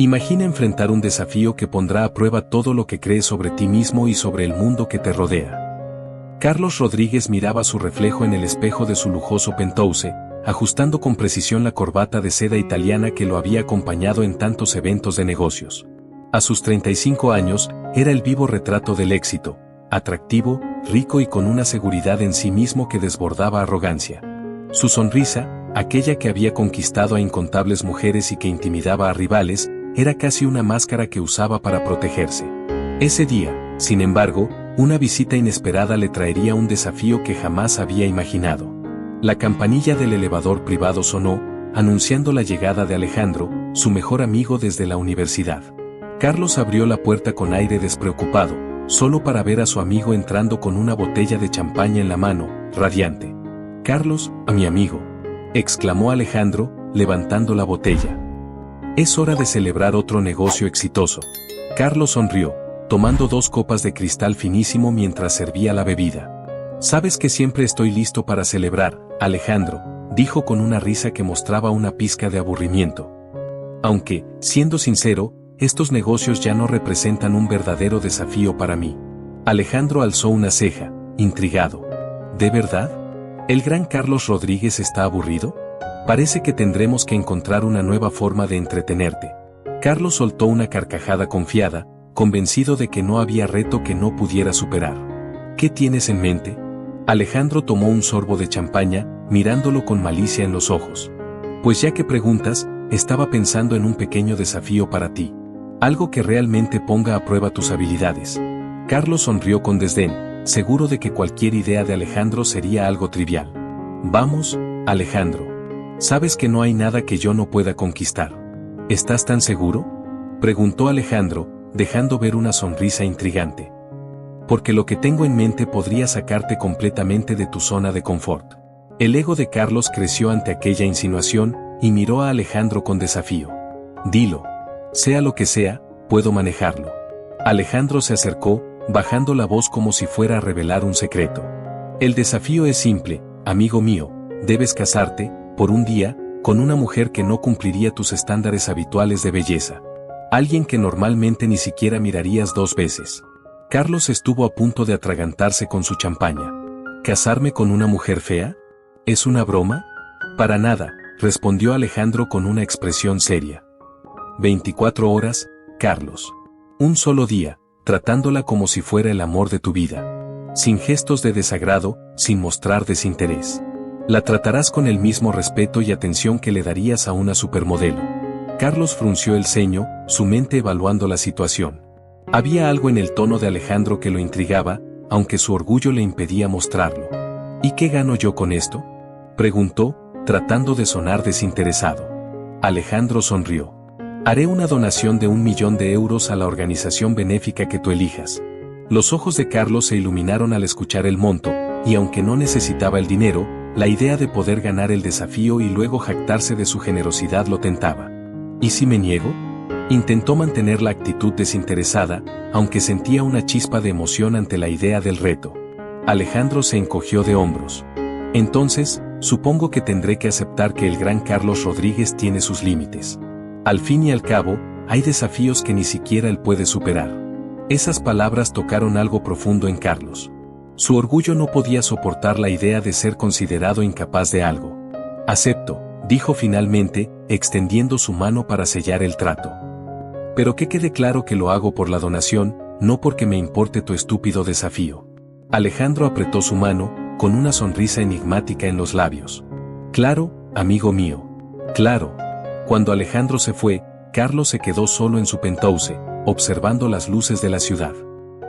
Imagina enfrentar un desafío que pondrá a prueba todo lo que crees sobre ti mismo y sobre el mundo que te rodea. Carlos Rodríguez miraba su reflejo en el espejo de su lujoso penthouse, ajustando con precisión la corbata de seda italiana que lo había acompañado en tantos eventos de negocios. A sus 35 años, era el vivo retrato del éxito, atractivo, rico y con una seguridad en sí mismo que desbordaba arrogancia. Su sonrisa, aquella que había conquistado a incontables mujeres y que intimidaba a rivales, era casi una máscara que usaba para protegerse. Ese día, sin embargo, una visita inesperada le traería un desafío que jamás había imaginado. La campanilla del elevador privado sonó, anunciando la llegada de Alejandro, su mejor amigo desde la universidad. Carlos abrió la puerta con aire despreocupado, solo para ver a su amigo entrando con una botella de champaña en la mano, radiante. «Carlos, a mi amigo», exclamó Alejandro, levantando la botella. «Es hora de celebrar otro negocio exitoso». Carlos sonrió, tomando 2 copas de cristal finísimo mientras servía la bebida. «Sabes que siempre estoy listo para celebrar, Alejandro», dijo con una risa que mostraba una pizca de aburrimiento. «Aunque, siendo sincero, estos negocios ya no representan un verdadero desafío para mí». Alejandro alzó una ceja, intrigado. «¿De verdad? ¿El gran Carlos Rodríguez está aburrido? Parece que tendremos que encontrar una nueva forma de entretenerte». Carlos soltó una carcajada confiada, convencido de que no había reto que no pudiera superar. «¿Qué tienes en mente?». Alejandro tomó un sorbo de champaña, mirándolo con malicia en los ojos. «Pues ya que preguntas, estaba pensando en un pequeño desafío para ti. Algo que realmente ponga a prueba tus habilidades». Carlos sonrió con desdén, seguro de que cualquier idea de Alejandro sería algo trivial. «Vamos, Alejandro. Sabes que no hay nada que yo no pueda conquistar». «¿Estás tan seguro?», preguntó Alejandro, dejando ver una sonrisa intrigante. «Porque lo que tengo en mente podría sacarte completamente de tu zona de confort». El ego de Carlos creció ante aquella insinuación, y miró a Alejandro con desafío. «Dilo. Sea lo que sea, puedo manejarlo». Alejandro se acercó, bajando la voz como si fuera a revelar un secreto. «El desafío es simple, amigo mío, debes casarte, por un día, con una mujer que no cumpliría tus estándares habituales de belleza. Alguien que normalmente ni siquiera mirarías 2 veces». Carlos estuvo a punto de atragantarse con su champaña. «¿Casarme con una mujer fea? ¿Es una broma?». «Para nada», respondió Alejandro con una expresión seria. 24 horas, Carlos. Un solo día, tratándola como si fuera el amor de tu vida. Sin gestos de desagrado, sin mostrar desinterés. La tratarás con el mismo respeto y atención que le darías a una supermodelo». Carlos frunció el ceño, su mente evaluando la situación. Había algo en el tono de Alejandro que lo intrigaba, aunque su orgullo le impedía mostrarlo. «¿Y qué gano yo con esto?», preguntó, tratando de sonar desinteresado. Alejandro sonrió. «Haré una donación de 1 millón de euros a la organización benéfica que tú elijas». Los ojos de Carlos se iluminaron al escuchar el monto, y aunque no necesitaba el dinero, la idea de poder ganar el desafío y luego jactarse de su generosidad lo tentaba. «¿Y si me niego?». Intentó mantener la actitud desinteresada, aunque sentía una chispa de emoción ante la idea del reto. Alejandro se encogió de hombros. «Entonces, supongo que tendré que aceptar que el gran Carlos Rodríguez tiene sus límites. Al fin y al cabo, hay desafíos que ni siquiera él puede superar». Esas palabras tocaron algo profundo en Carlos. Su orgullo no podía soportar la idea de ser considerado incapaz de algo. «Acepto», dijo finalmente, extendiendo su mano para sellar el trato. «Pero que quede claro que lo hago por la donación, no porque me importe tu estúpido desafío». Alejandro apretó su mano, con una sonrisa enigmática en los labios. «Claro, amigo mío. Claro». Cuando Alejandro se fue, Carlos se quedó solo en su penthouse, observando las luces de la ciudad.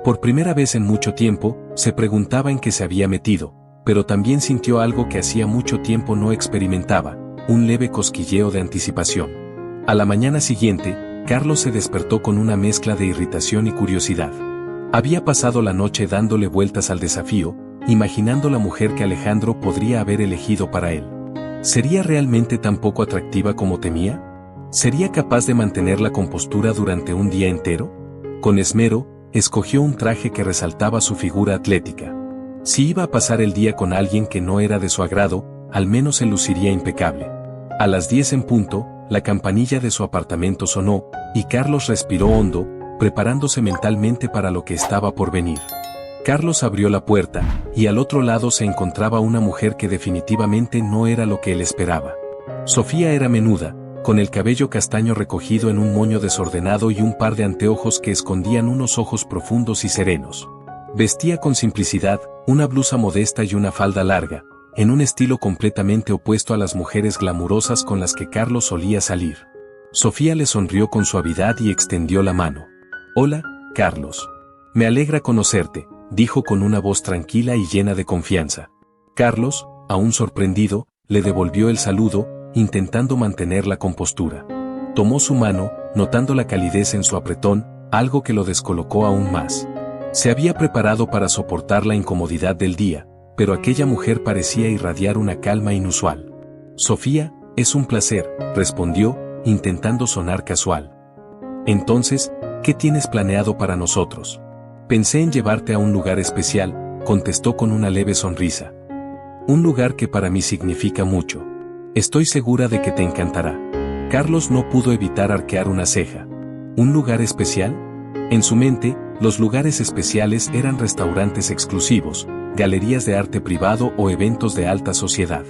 Por primera vez en mucho tiempo, se preguntaba en qué se había metido, pero también sintió algo que hacía mucho tiempo no experimentaba, un leve cosquilleo de anticipación. A la mañana siguiente, Carlos se despertó con una mezcla de irritación y curiosidad. Había pasado la noche dándole vueltas al desafío, imaginando la mujer que Alejandro podría haber elegido para él. ¿Sería realmente tan poco atractiva como temía? ¿Sería capaz de mantener la compostura durante un día entero? Con esmero, escogió un traje que resaltaba su figura atlética. Si iba a pasar el día con alguien que no era de su agrado, al menos se luciría impecable. A las 10 en punto, la campanilla de su apartamento sonó, y Carlos respiró hondo, preparándose mentalmente para lo que estaba por venir. Carlos abrió la puerta, y al otro lado se encontraba una mujer que definitivamente no era lo que él esperaba. Sofía era menuda, con el cabello castaño recogido en un moño desordenado y un par de anteojos que escondían unos ojos profundos y serenos. Vestía con simplicidad, una blusa modesta y una falda larga, en un estilo completamente opuesto a las mujeres glamurosas con las que Carlos solía salir. Sofía le sonrió con suavidad y extendió la mano. «Hola, Carlos. Me alegra conocerte», dijo con una voz tranquila y llena de confianza. Carlos, aún sorprendido, le devolvió el saludo, intentando mantener la compostura. Tomó su mano, notando la calidez en su apretón, algo que lo descolocó aún más. Se había preparado para soportar la incomodidad del día, pero aquella mujer parecía irradiar una calma inusual. «Sofía, es un placer», respondió, intentando sonar casual. «Entonces, ¿qué tienes planeado para nosotros?» «Pensé en llevarte a un lugar especial», contestó con una leve sonrisa. «Un lugar que para mí significa mucho. Estoy segura de que te encantará». Carlos no pudo evitar arquear una ceja. ¿Un lugar especial? En su mente, los lugares especiales eran restaurantes exclusivos, galerías de arte privado o eventos de alta sociedad.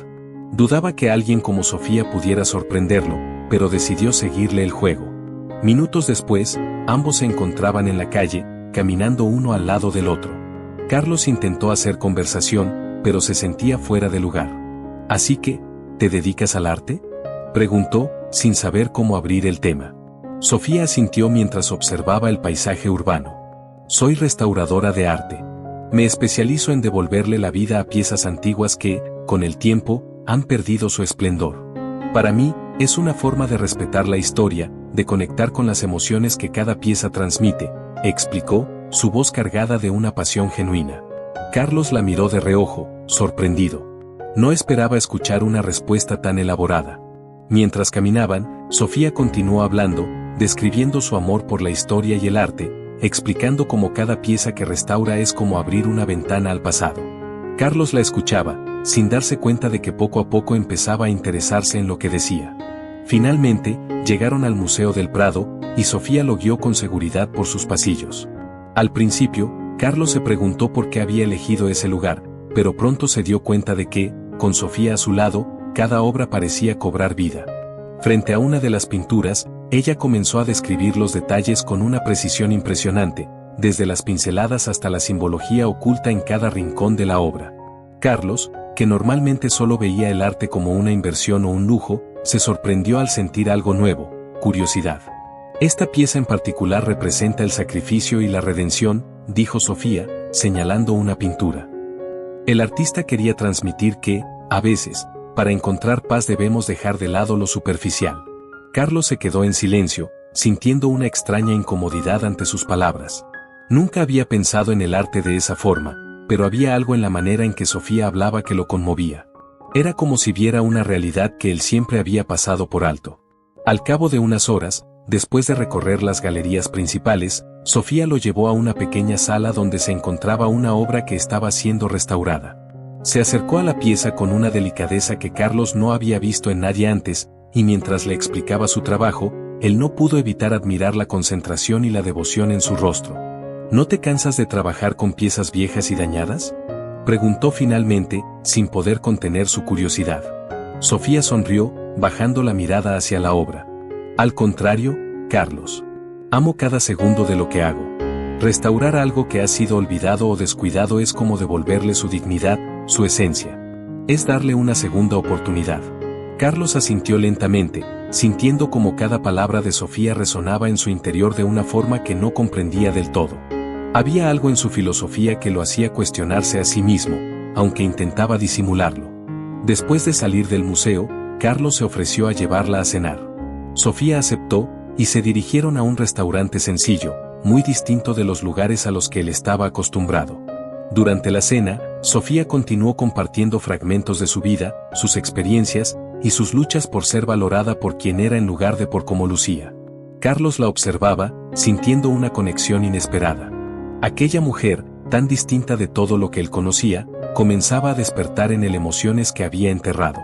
Dudaba que alguien como Sofía pudiera sorprenderlo, pero decidió seguirle el juego. Minutos después, ambos se encontraban en la calle, caminando uno al lado del otro. Carlos intentó hacer conversación, pero se sentía fuera de lugar. «Así que, ¿te dedicas al arte?», preguntó, sin saber cómo abrir el tema. Sofía asintió mientras observaba el paisaje urbano. «Soy restauradora de arte. Me especializo en devolverle la vida a piezas antiguas que, con el tiempo, han perdido su esplendor. Para mí, es una forma de respetar la historia, de conectar con las emociones que cada pieza transmite», explicó, su voz cargada de una pasión genuina. Carlos la miró de reojo, sorprendido. No esperaba escuchar una respuesta tan elaborada. Mientras caminaban, Sofía continuó hablando, describiendo su amor por la historia y el arte, explicando cómo cada pieza que restaura es como abrir una ventana al pasado. Carlos la escuchaba, sin darse cuenta de que poco a poco empezaba a interesarse en lo que decía. Finalmente, llegaron al Museo del Prado, y Sofía lo guió con seguridad por sus pasillos. Al principio, Carlos se preguntó por qué había elegido ese lugar, pero pronto se dio cuenta de que, con Sofía a su lado, cada obra parecía cobrar vida. Frente a una de las pinturas, ella comenzó a describir los detalles con una precisión impresionante, desde las pinceladas hasta la simbología oculta en cada rincón de la obra. Carlos, que normalmente solo veía el arte como una inversión o un lujo, se sorprendió al sentir algo nuevo, curiosidad. «Esta pieza en particular representa el sacrificio y la redención», dijo Sofía, señalando una pintura. El artista quería transmitir que, a veces, para encontrar paz debemos dejar de lado lo superficial. Carlos se quedó en silencio, sintiendo una extraña incomodidad ante sus palabras. Nunca había pensado en el arte de esa forma, pero había algo en la manera en que Sofía hablaba que lo conmovía. Era como si viera una realidad que él siempre había pasado por alto. Al cabo de unas horas, después de recorrer las galerías principales, Sofía lo llevó a una pequeña sala donde se encontraba una obra que estaba siendo restaurada. Se acercó a la pieza con una delicadeza que Carlos no había visto en nadie antes, y mientras le explicaba su trabajo, él no pudo evitar admirar la concentración y la devoción en su rostro. «¿No te cansas de trabajar con piezas viejas y dañadas?», preguntó finalmente, sin poder contener su curiosidad. Sofía sonrió, bajando la mirada hacia la obra. «Al contrario, Carlos. Amo cada segundo de lo que hago. Restaurar algo que ha sido olvidado o descuidado es como devolverle su dignidad, su esencia. Es darle una segunda oportunidad». Carlos asintió lentamente, sintiendo como cada palabra de Sofía resonaba en su interior de una forma que no comprendía del todo. Había algo en su filosofía que lo hacía cuestionarse a sí mismo, aunque intentaba disimularlo. Después de salir del museo, Carlos se ofreció a llevarla a cenar. Sofía aceptó, y se dirigieron a un restaurante sencillo, muy distinto de los lugares a los que él estaba acostumbrado. Durante la cena, Sofía continuó compartiendo fragmentos de su vida, sus experiencias, y sus luchas por ser valorada por quien era en lugar de por cómo lucía. Carlos la observaba, sintiendo una conexión inesperada. Aquella mujer, tan distinta de todo lo que él conocía, comenzaba a despertar en él emociones que había enterrado.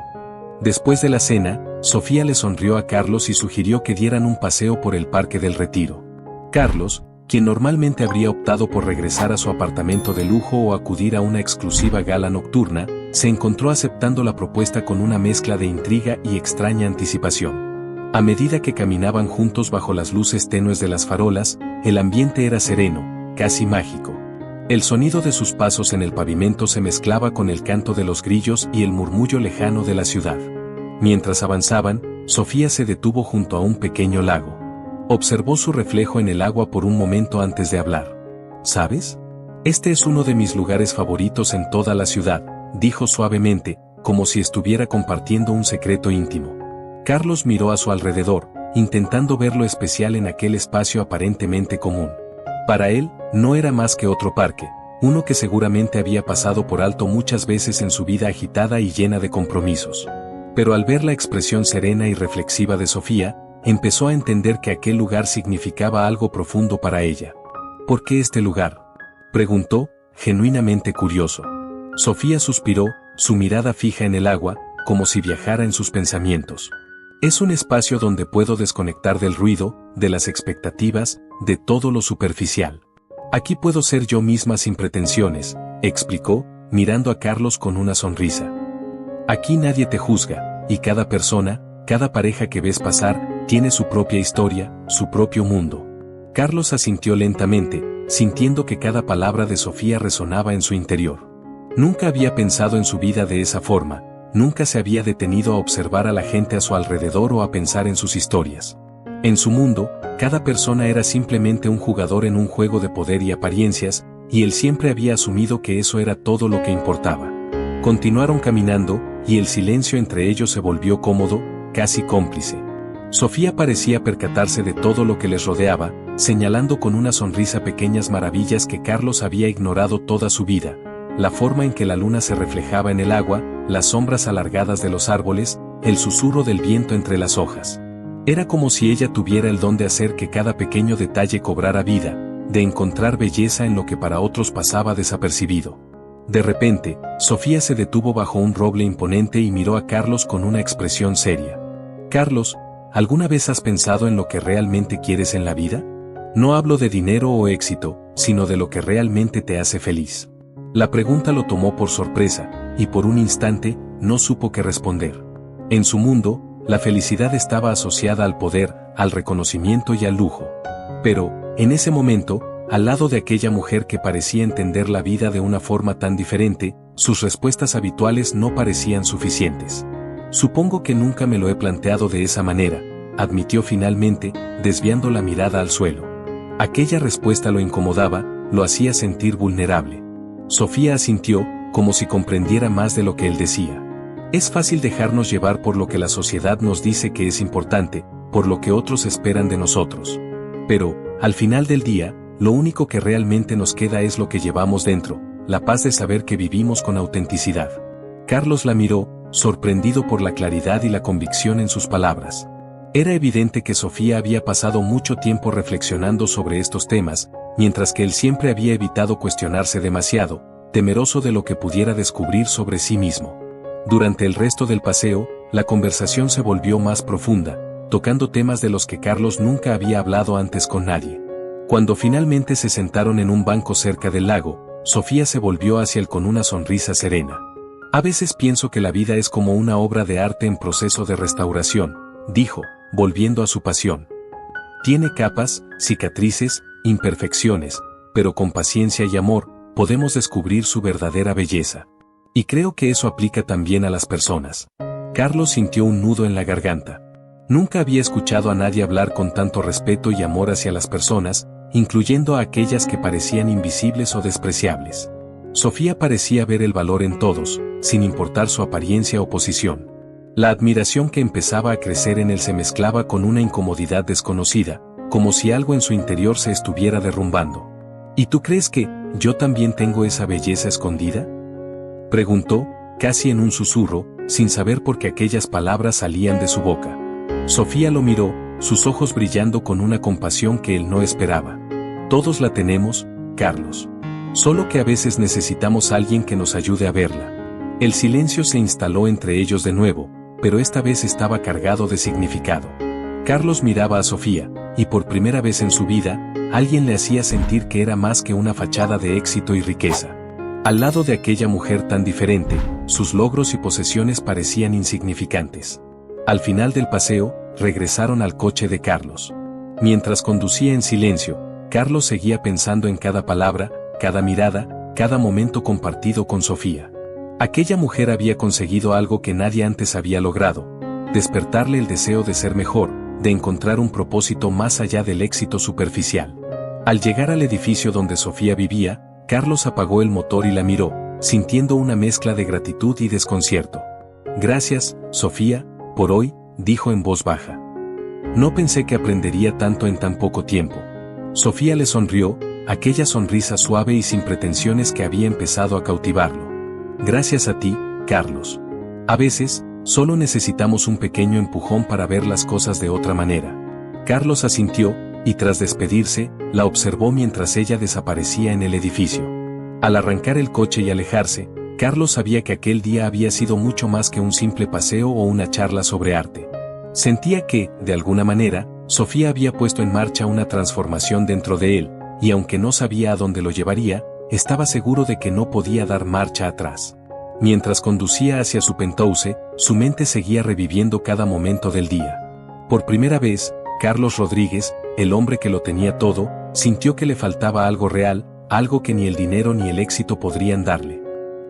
Después de la cena, Sofía le sonrió a Carlos y sugirió que dieran un paseo por el Parque del Retiro. Carlos, quien normalmente habría optado por regresar a su apartamento de lujo o acudir a una exclusiva gala nocturna, se encontró aceptando la propuesta con una mezcla de intriga y extraña anticipación. A medida que caminaban juntos bajo las luces tenues de las farolas, el ambiente era sereno, casi mágico. El sonido de sus pasos en el pavimento se mezclaba con el canto de los grillos y el murmullo lejano de la ciudad. Mientras avanzaban, Sofía se detuvo junto a un pequeño lago. Observó su reflejo en el agua por un momento antes de hablar. ¿Sabes? Este es uno de mis lugares favoritos en toda la ciudad, dijo suavemente, como si estuviera compartiendo un secreto íntimo. Carlos miró a su alrededor, intentando ver lo especial en aquel espacio aparentemente común. Para él, no era más que otro parque, uno que seguramente había pasado por alto muchas veces en su vida agitada y llena de compromisos. Pero al ver la expresión serena y reflexiva de Sofía, empezó a entender que aquel lugar significaba algo profundo para ella. ¿Por qué este lugar?, preguntó, genuinamente curioso. Sofía suspiró, su mirada fija en el agua, como si viajara en sus pensamientos. Es un espacio donde puedo desconectar del ruido, de las expectativas, de todo lo superficial. Aquí puedo ser yo misma sin pretensiones, explicó, mirando a Carlos con una sonrisa. Aquí nadie te juzga, y cada persona, cada pareja que ves pasar, tiene su propia historia, su propio mundo. Carlos asintió lentamente, sintiendo que cada palabra de Sofía resonaba en su interior. Nunca había pensado en su vida de esa forma, nunca se había detenido a observar a la gente a su alrededor o a pensar en sus historias. En su mundo, cada persona era simplemente un jugador en un juego de poder y apariencias, y él siempre había asumido que eso era todo lo que importaba. Continuaron caminando, y el silencio entre ellos se volvió cómodo, casi cómplice. Sofía parecía percatarse de todo lo que les rodeaba, señalando con una sonrisa pequeñas maravillas que Carlos había ignorado toda su vida: la forma en que la luna se reflejaba en el agua, las sombras alargadas de los árboles, el susurro del viento entre las hojas. Era como si ella tuviera el don de hacer que cada pequeño detalle cobrara vida, de encontrar belleza en lo que para otros pasaba desapercibido. De repente, Sofía se detuvo bajo un roble imponente y miró a Carlos con una expresión seria. «Carlos, ¿alguna vez has pensado en lo que realmente quieres en la vida? No hablo de dinero o éxito, sino de lo que realmente te hace feliz». La pregunta lo tomó por sorpresa, y por un instante, no supo qué responder. En su mundo, la felicidad estaba asociada al poder, al reconocimiento y al lujo. Pero, en ese momento, al lado de aquella mujer que parecía entender la vida de una forma tan diferente, sus respuestas habituales no parecían suficientes. «Supongo que nunca me lo he planteado de esa manera», admitió finalmente, desviando la mirada al suelo. Aquella respuesta lo incomodaba, lo hacía sentir vulnerable. Sofía asintió, como si comprendiera más de lo que él decía. Es fácil dejarnos llevar por lo que la sociedad nos dice que es importante, por lo que otros esperan de nosotros. Pero, al final del día, lo único que realmente nos queda es lo que llevamos dentro, la paz de saber que vivimos con autenticidad. Carlos la miró, sorprendido por la claridad y la convicción en sus palabras. Era evidente que Sofía había pasado mucho tiempo reflexionando sobre estos temas, mientras que él siempre había evitado cuestionarse demasiado, temeroso de lo que pudiera descubrir sobre sí mismo. Durante el resto del paseo, la conversación se volvió más profunda, tocando temas de los que Carlos nunca había hablado antes con nadie. Cuando finalmente se sentaron en un banco cerca del lago, Sofía se volvió hacia él con una sonrisa serena. «A veces pienso que la vida es como una obra de arte en proceso de restauración», dijo, volviendo a su pasión. «Tiene capas, cicatrices, imperfecciones, pero con paciencia y amor, podemos descubrir su verdadera belleza. Y creo que eso aplica también a las personas». Carlos sintió un nudo en la garganta. Nunca había escuchado a nadie hablar con tanto respeto y amor hacia las personas, incluyendo a aquellas que parecían invisibles o despreciables. Sofía parecía ver el valor en todos, sin importar su apariencia o posición. La admiración que empezaba a crecer en él se mezclaba con una incomodidad desconocida, como si algo en su interior se estuviera derrumbando. «¿Y tú crees que yo también tengo esa belleza escondida?», preguntó, casi en un susurro, sin saber por qué aquellas palabras salían de su boca. Sofía lo miró, sus ojos brillando con una compasión que él no esperaba. «Todos la tenemos, Carlos. Solo que a veces necesitamos a alguien que nos ayude a verla». El silencio se instaló entre ellos de nuevo, pero esta vez estaba cargado de significado. Carlos miraba a Sofía, y por primera vez en su vida, alguien le hacía sentir que era más que una fachada de éxito y riqueza. Al lado de aquella mujer tan diferente, sus logros y posesiones parecían insignificantes. Al final del paseo, regresaron al coche de Carlos. Mientras conducía en silencio, Carlos seguía pensando en cada palabra, cada mirada, cada momento compartido con Sofía. Aquella mujer había conseguido algo que nadie antes había logrado: despertarle el deseo de ser mejor, de encontrar un propósito más allá del éxito superficial. Al llegar al edificio donde Sofía vivía, Carlos apagó el motor y la miró, sintiendo una mezcla de gratitud y desconcierto. «Gracias, Sofía, por hoy», dijo en voz baja. «No pensé que aprendería tanto en tan poco tiempo». Sofía le sonrió, aquella sonrisa suave y sin pretensiones que había empezado a cautivarlo. «Gracias a ti, Carlos. A veces, solo necesitamos un pequeño empujón para ver las cosas de otra manera». Carlos asintió, y tras despedirse, la observó mientras ella desaparecía en el edificio. Al arrancar el coche y alejarse, Carlos sabía que aquel día había sido mucho más que un simple paseo o una charla sobre arte. Sentía que, de alguna manera, Sofía había puesto en marcha una transformación dentro de él, y aunque no sabía a dónde lo llevaría, estaba seguro de que no podía dar marcha atrás. Mientras conducía hacia su penthouse, su mente seguía reviviendo cada momento del día. Por primera vez, Carlos Rodríguez, el hombre que lo tenía todo, sintió que le faltaba algo real, algo que ni el dinero ni el éxito podrían darle.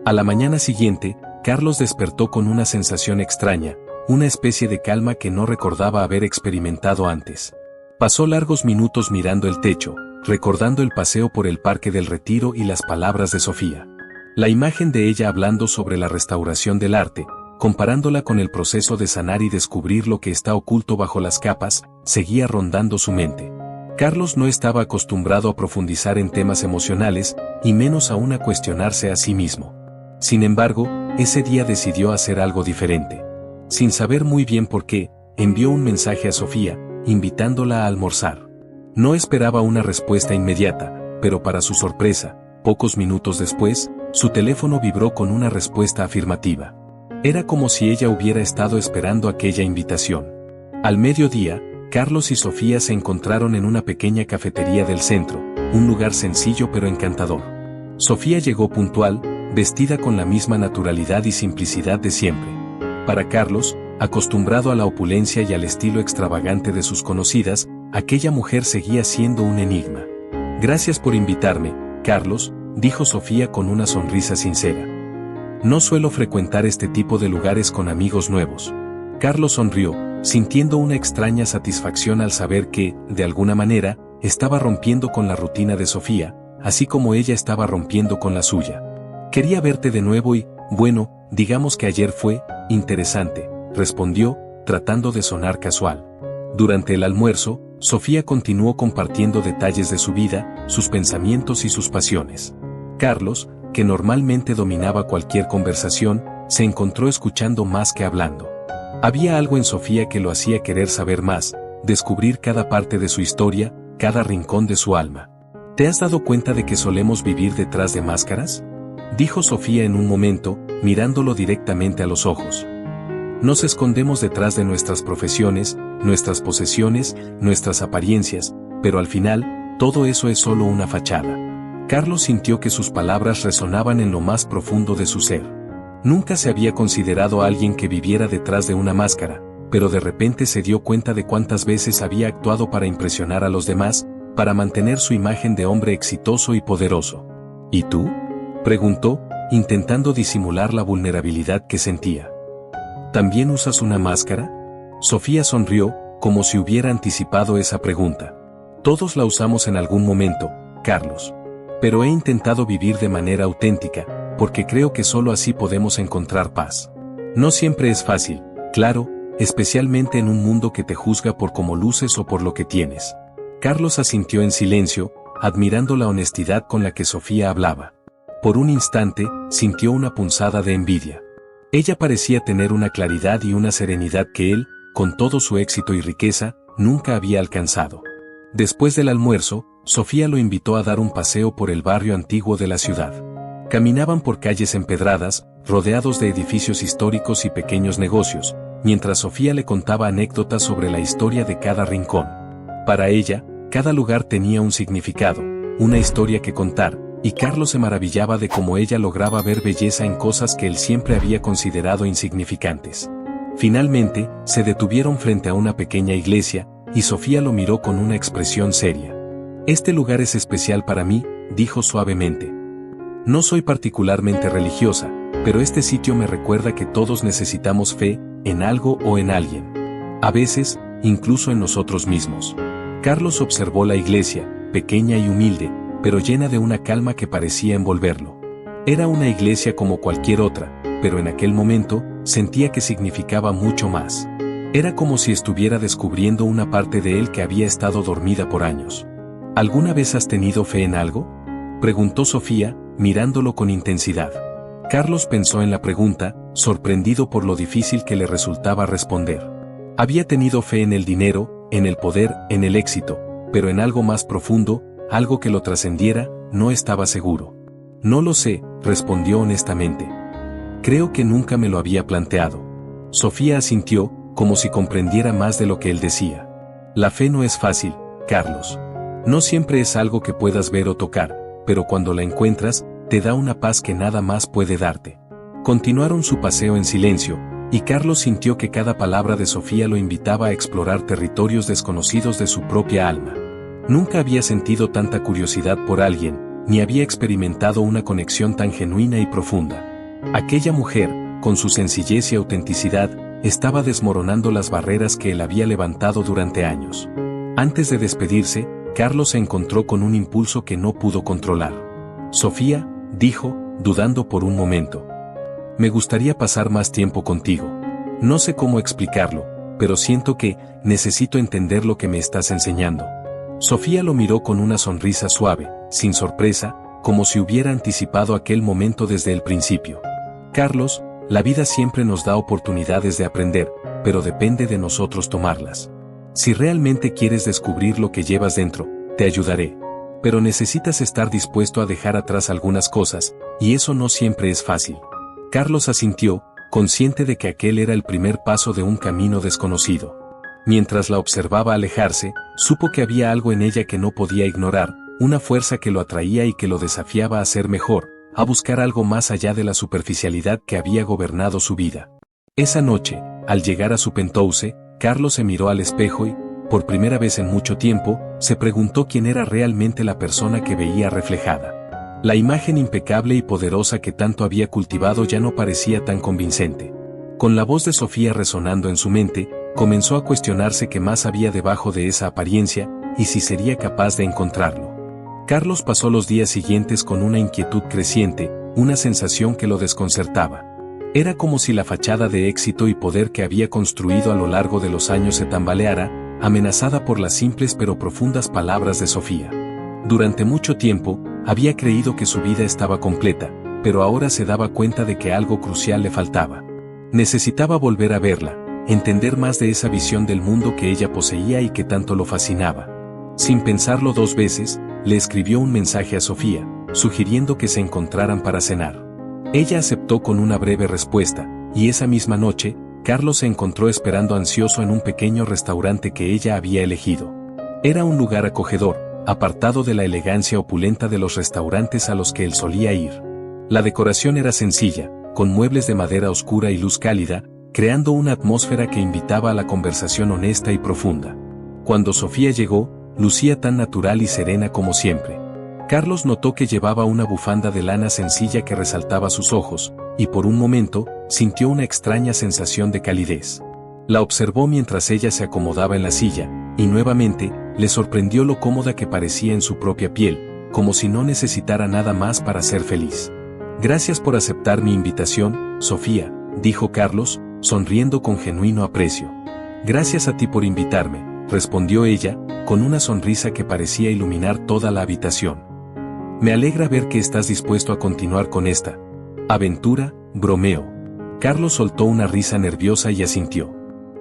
A la mañana siguiente, Carlos despertó con una sensación extraña, una especie de calma que no recordaba haber experimentado antes. Pasó largos minutos mirando el techo, recordando el paseo por el Parque del Retiro y las palabras de Sofía. La imagen de ella hablando sobre la restauración del arte, comparándola con el proceso de sanar y descubrir lo que está oculto bajo las capas, seguía rondando su mente. Carlos no estaba acostumbrado a profundizar en temas emocionales, y menos aún a cuestionarse a sí mismo. Sin embargo, ese día decidió hacer algo diferente. Sin saber muy bien por qué, envió un mensaje a Sofía, invitándola a almorzar. No esperaba una respuesta inmediata, pero para su sorpresa, pocos minutos después, su teléfono vibró con una respuesta afirmativa. Era como si ella hubiera estado esperando aquella invitación. Al mediodía, Carlos y Sofía se encontraron en una pequeña cafetería del centro, un lugar sencillo pero encantador. Sofía llegó puntual, vestida con la misma naturalidad y simplicidad de siempre. Para Carlos, acostumbrado a la opulencia y al estilo extravagante de sus conocidas, aquella mujer seguía siendo un enigma. «Gracias por invitarme, Carlos», dijo Sofía con una sonrisa sincera. «No suelo frecuentar este tipo de lugares con amigos nuevos». Carlos sonrió, sintiendo una extraña satisfacción al saber que, de alguna manera, estaba rompiendo con la rutina de Sofía, así como ella estaba rompiendo con la suya. «Quería verte de nuevo y, bueno, digamos que ayer fue interesante», respondió, tratando de sonar casual. Durante el almuerzo, Sofía continuó compartiendo detalles de su vida, sus pensamientos y sus pasiones. Carlos, que normalmente dominaba cualquier conversación, se encontró escuchando más que hablando. Había algo en Sofía que lo hacía querer saber más, descubrir cada parte de su historia, cada rincón de su alma. «¿Te has dado cuenta de que solemos vivir detrás de máscaras?», dijo Sofía en un momento, mirándolo directamente a los ojos. «Nos escondemos detrás de nuestras profesiones, nuestras posesiones, nuestras apariencias, pero al final, todo eso es solo una fachada». Carlos sintió que sus palabras resonaban en lo más profundo de su ser. Nunca se había considerado a alguien que viviera detrás de una máscara, pero de repente se dio cuenta de cuántas veces había actuado para impresionar a los demás, para mantener su imagen de hombre exitoso y poderoso. «¿Y tú?», preguntó, intentando disimular la vulnerabilidad que sentía. «¿También usas una máscara?». Sofía sonrió, como si hubiera anticipado esa pregunta. «Todos la usamos en algún momento, Carlos. Pero he intentado vivir de manera auténtica, porque creo que solo así podemos encontrar paz. No siempre es fácil, claro, especialmente en un mundo que te juzga por cómo luces o por lo que tienes». Carlos asintió en silencio, admirando la honestidad con la que Sofía hablaba. Por un instante, sintió una punzada de envidia. Ella parecía tener una claridad y una serenidad que él, con todo su éxito y riqueza, nunca había alcanzado. Después del almuerzo, Sofía lo invitó a dar un paseo por el barrio antiguo de la ciudad. Caminaban por calles empedradas, rodeados de edificios históricos y pequeños negocios, mientras Sofía le contaba anécdotas sobre la historia de cada rincón. Para ella, cada lugar tenía un significado, una historia que contar, y Carlos se maravillaba de cómo ella lograba ver belleza en cosas que él siempre había considerado insignificantes. Finalmente, se detuvieron frente a una pequeña iglesia, y Sofía lo miró con una expresión seria. «Este lugar es especial para mí», dijo suavemente. «No soy particularmente religiosa, pero este sitio me recuerda que todos necesitamos fe, en algo o en alguien. A veces, incluso en nosotros mismos». Carlos observó la iglesia, pequeña y humilde, pero llena de una calma que parecía envolverlo. Era una iglesia como cualquier otra, pero en aquel momento, sentía que significaba mucho más. Era como si estuviera descubriendo una parte de él que había estado dormida por años. ¿Alguna vez has tenido fe en algo?, preguntó Sofía, mirándolo con intensidad. Carlos pensó en la pregunta, sorprendido por lo difícil que le resultaba responder. Había tenido fe en el dinero, en el poder, en el éxito, pero en algo más profundo, algo que lo trascendiera, no estaba seguro. «No lo sé», respondió honestamente. «Creo que nunca me lo había planteado». Sofía asintió, como si comprendiera más de lo que él decía. «La fe no es fácil, Carlos. No siempre es algo que puedas ver o tocar, pero cuando la encuentras, te da una paz que nada más puede darte». Continuaron su paseo en silencio, y Carlos sintió que cada palabra de Sofía lo invitaba a explorar territorios desconocidos de su propia alma. Nunca había sentido tanta curiosidad por alguien, ni había experimentado una conexión tan genuina y profunda. Aquella mujer, con su sencillez y autenticidad, estaba desmoronando las barreras que él había levantado durante años. Antes de despedirse, Carlos se encontró con un impulso que no pudo controlar. «Sofía», dijo, dudando por un momento. «Me gustaría pasar más tiempo contigo. No sé cómo explicarlo, pero siento que necesito entender lo que me estás enseñando». Sofía lo miró con una sonrisa suave, sin sorpresa, como si hubiera anticipado aquel momento desde el principio. «Carlos, la vida siempre nos da oportunidades de aprender, pero depende de nosotros tomarlas. Si realmente quieres descubrir lo que llevas dentro, te ayudaré. Pero necesitas estar dispuesto a dejar atrás algunas cosas, y eso no siempre es fácil». Carlos asintió, consciente de que aquel era el primer paso de un camino desconocido. Mientras la observaba alejarse, supo que había algo en ella que no podía ignorar, una fuerza que lo atraía y que lo desafiaba a ser mejor, a buscar algo más allá de la superficialidad que había gobernado su vida. Esa noche, al llegar a su penthouse, Carlos se miró al espejo y, por primera vez en mucho tiempo, se preguntó quién era realmente la persona que veía reflejada. La imagen impecable y poderosa que tanto había cultivado ya no parecía tan convincente. Con la voz de Sofía resonando en su mente, comenzó a cuestionarse qué más había debajo de esa apariencia, y si sería capaz de encontrarlo. Carlos pasó los días siguientes con una inquietud creciente, una sensación que lo desconcertaba. Era como si la fachada de éxito y poder que había construido a lo largo de los años se tambaleara, amenazada por las simples pero profundas palabras de Sofía. Durante mucho tiempo, había creído que su vida estaba completa, pero ahora se daba cuenta de que algo crucial le faltaba. Necesitaba volver a verla, entender más de esa visión del mundo que ella poseía y que tanto lo fascinaba. Sin pensarlo dos veces, le escribió un mensaje a Sofía, sugiriendo que se encontraran para cenar. Ella aceptó con una breve respuesta, y esa misma noche, Carlos se encontró esperando ansioso en un pequeño restaurante que ella había elegido. Era un lugar acogedor, apartado de la elegancia opulenta de los restaurantes a los que él solía ir. La decoración era sencilla, con muebles de madera oscura y luz cálida, creando una atmósfera que invitaba a la conversación honesta y profunda. Cuando Sofía llegó, lucía tan natural y serena como siempre. Carlos notó que llevaba una bufanda de lana sencilla que resaltaba sus ojos, y por un momento, sintió una extraña sensación de calidez. La observó mientras ella se acomodaba en la silla, y nuevamente, le sorprendió lo cómoda que parecía en su propia piel, como si no necesitara nada más para ser feliz. «Gracias por aceptar mi invitación, Sofía», dijo Carlos, sonriendo con genuino aprecio. «Gracias a ti por invitarme», respondió ella, con una sonrisa que parecía iluminar toda la habitación. «Me alegra ver que estás dispuesto a continuar con esta aventura», bromeó. Carlos soltó una risa nerviosa y asintió.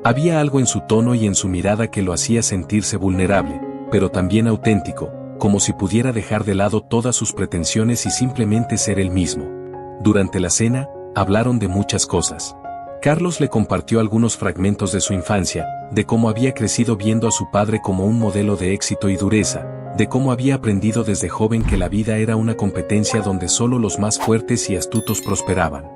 Había algo en su tono y en su mirada que lo hacía sentirse vulnerable, pero también auténtico, como si pudiera dejar de lado todas sus pretensiones y simplemente ser él mismo. Durante la cena, hablaron de muchas cosas. Carlos le compartió algunos fragmentos de su infancia, de cómo había crecido viendo a su padre como un modelo de éxito y dureza, de cómo había aprendido desde joven que la vida era una competencia donde solo los más fuertes y astutos prosperaban.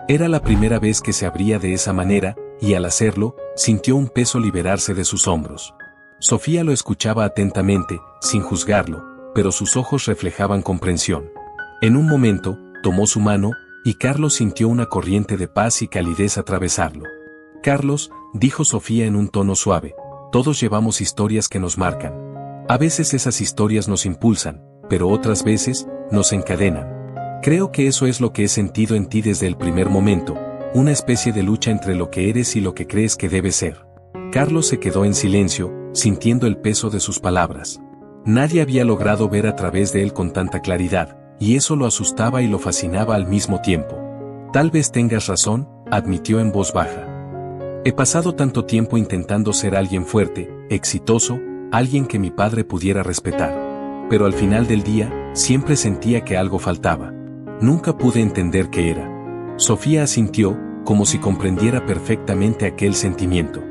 Era la primera vez que se abría de esa manera, y al hacerlo, sintió un peso liberarse de sus hombros. Sofía lo escuchaba atentamente, sin juzgarlo, pero sus ojos reflejaban comprensión. En un momento, tomó su mano, y Carlos sintió una corriente de paz y calidez atravesarlo. Carlos, dijo Sofía en un tono suave, todos llevamos historias que nos marcan. A veces esas historias nos impulsan, pero otras veces, nos encadenan. Creo que eso es lo que he sentido en ti desde el primer momento, una especie de lucha entre lo que eres y lo que crees que debes ser. Carlos se quedó en silencio, sintiendo el peso de sus palabras. Nadie había logrado ver a través de él con tanta claridad, y eso lo asustaba y lo fascinaba al mismo tiempo. Tal vez tengas razón, admitió en voz baja. He pasado tanto tiempo intentando ser alguien fuerte, exitoso, alguien que mi padre pudiera respetar. Pero al final del día, siempre sentía que algo faltaba. Nunca pude entender qué era. Sofía asintió, como si comprendiera perfectamente aquel sentimiento.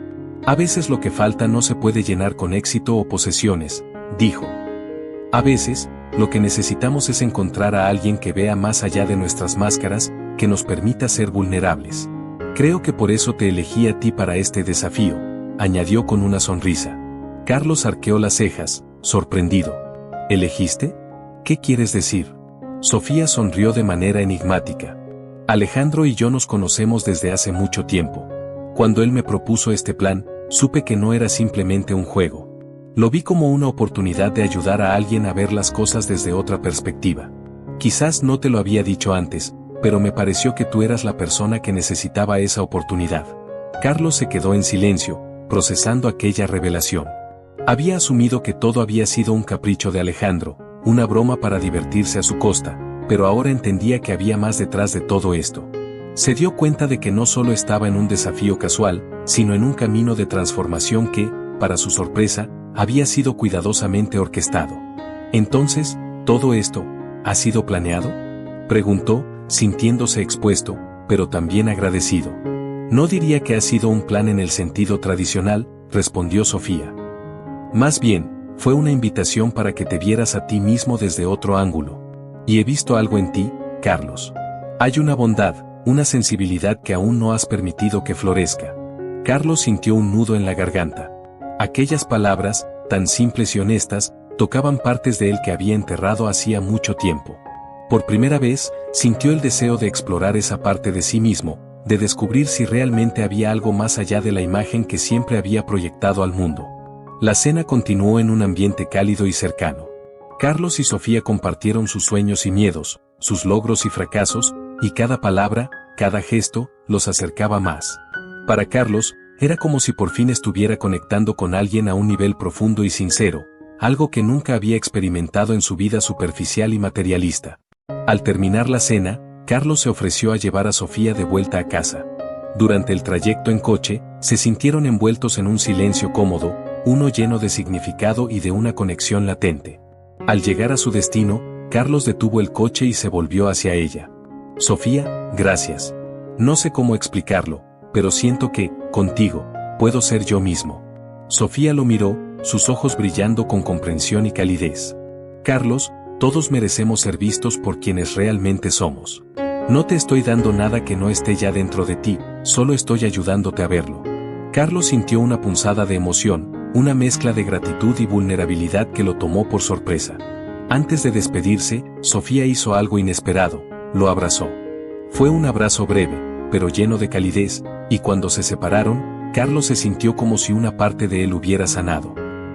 A veces lo que falta no se puede llenar con éxito o posesiones, dijo. A veces, lo que necesitamos es encontrar a alguien que vea más allá de nuestras máscaras, que nos permita ser vulnerables. Creo que por eso te elegí a ti para este desafío, añadió con una sonrisa. Carlos arqueó las cejas, sorprendido. ¿Elegiste? ¿Qué quieres decir? Sofía sonrió de manera enigmática. Alejandro y yo nos conocemos desde hace mucho tiempo. Cuando él me propuso este plan, supe que no era simplemente un juego. Lo vi como una oportunidad de ayudar a alguien a ver las cosas desde otra perspectiva. Quizás no te lo había dicho antes, pero me pareció que tú eras la persona que necesitaba esa oportunidad. Carlos se quedó en silencio, procesando aquella revelación. Había asumido que todo había sido un capricho de Alejandro, una broma para divertirse a su costa, pero ahora entendía que había más detrás de todo esto. Se dio cuenta de que no solo estaba en un desafío casual, sino en un camino de transformación que, para su sorpresa, había sido cuidadosamente orquestado. Entonces, ¿todo esto ha sido planeado?, preguntó, sintiéndose expuesto, pero también agradecido. No diría que ha sido un plan en el sentido tradicional, respondió Sofía. Más bien, fue una invitación para que te vieras a ti mismo desde otro ángulo. Y he visto algo en ti, Carlos. Hay una bondad, una sensibilidad que aún no has permitido que florezca. Carlos sintió un nudo en la garganta. Aquellas palabras, tan simples y honestas, tocaban partes de él que había enterrado hacía mucho tiempo. Por primera vez, sintió el deseo de explorar esa parte de sí mismo, de descubrir si realmente había algo más allá de la imagen que siempre había proyectado al mundo. La cena continuó en un ambiente cálido y cercano. Carlos y Sofía compartieron sus sueños y miedos, sus logros y fracasos, y cada palabra, cada gesto, los acercaba más. Para Carlos, era como si por fin estuviera conectando con alguien a un nivel profundo y sincero, algo que nunca había experimentado en su vida superficial y materialista. Al terminar la cena, Carlos se ofreció a llevar a Sofía de vuelta a casa. Durante el trayecto en coche, se sintieron envueltos en un silencio cómodo, uno lleno de significado y de una conexión latente. Al llegar a su destino, Carlos detuvo el coche y se volvió hacia ella. Sofía, gracias. No sé cómo explicarlo, pero siento que, contigo, puedo ser yo mismo. Sofía lo miró, sus ojos brillando con comprensión y calidez. Carlos, todos merecemos ser vistos por quienes realmente somos. No te estoy dando nada que no esté ya dentro de ti, solo estoy ayudándote a verlo. Carlos sintió una punzada de emoción, una mezcla de gratitud y vulnerabilidad que lo tomó por sorpresa. Antes de despedirse, Sofía hizo algo inesperado, lo abrazó. Fue un abrazo breve, pero lleno de calidez, y cuando se separaron, Carlos se sintió como si una parte de él hubiera sanado.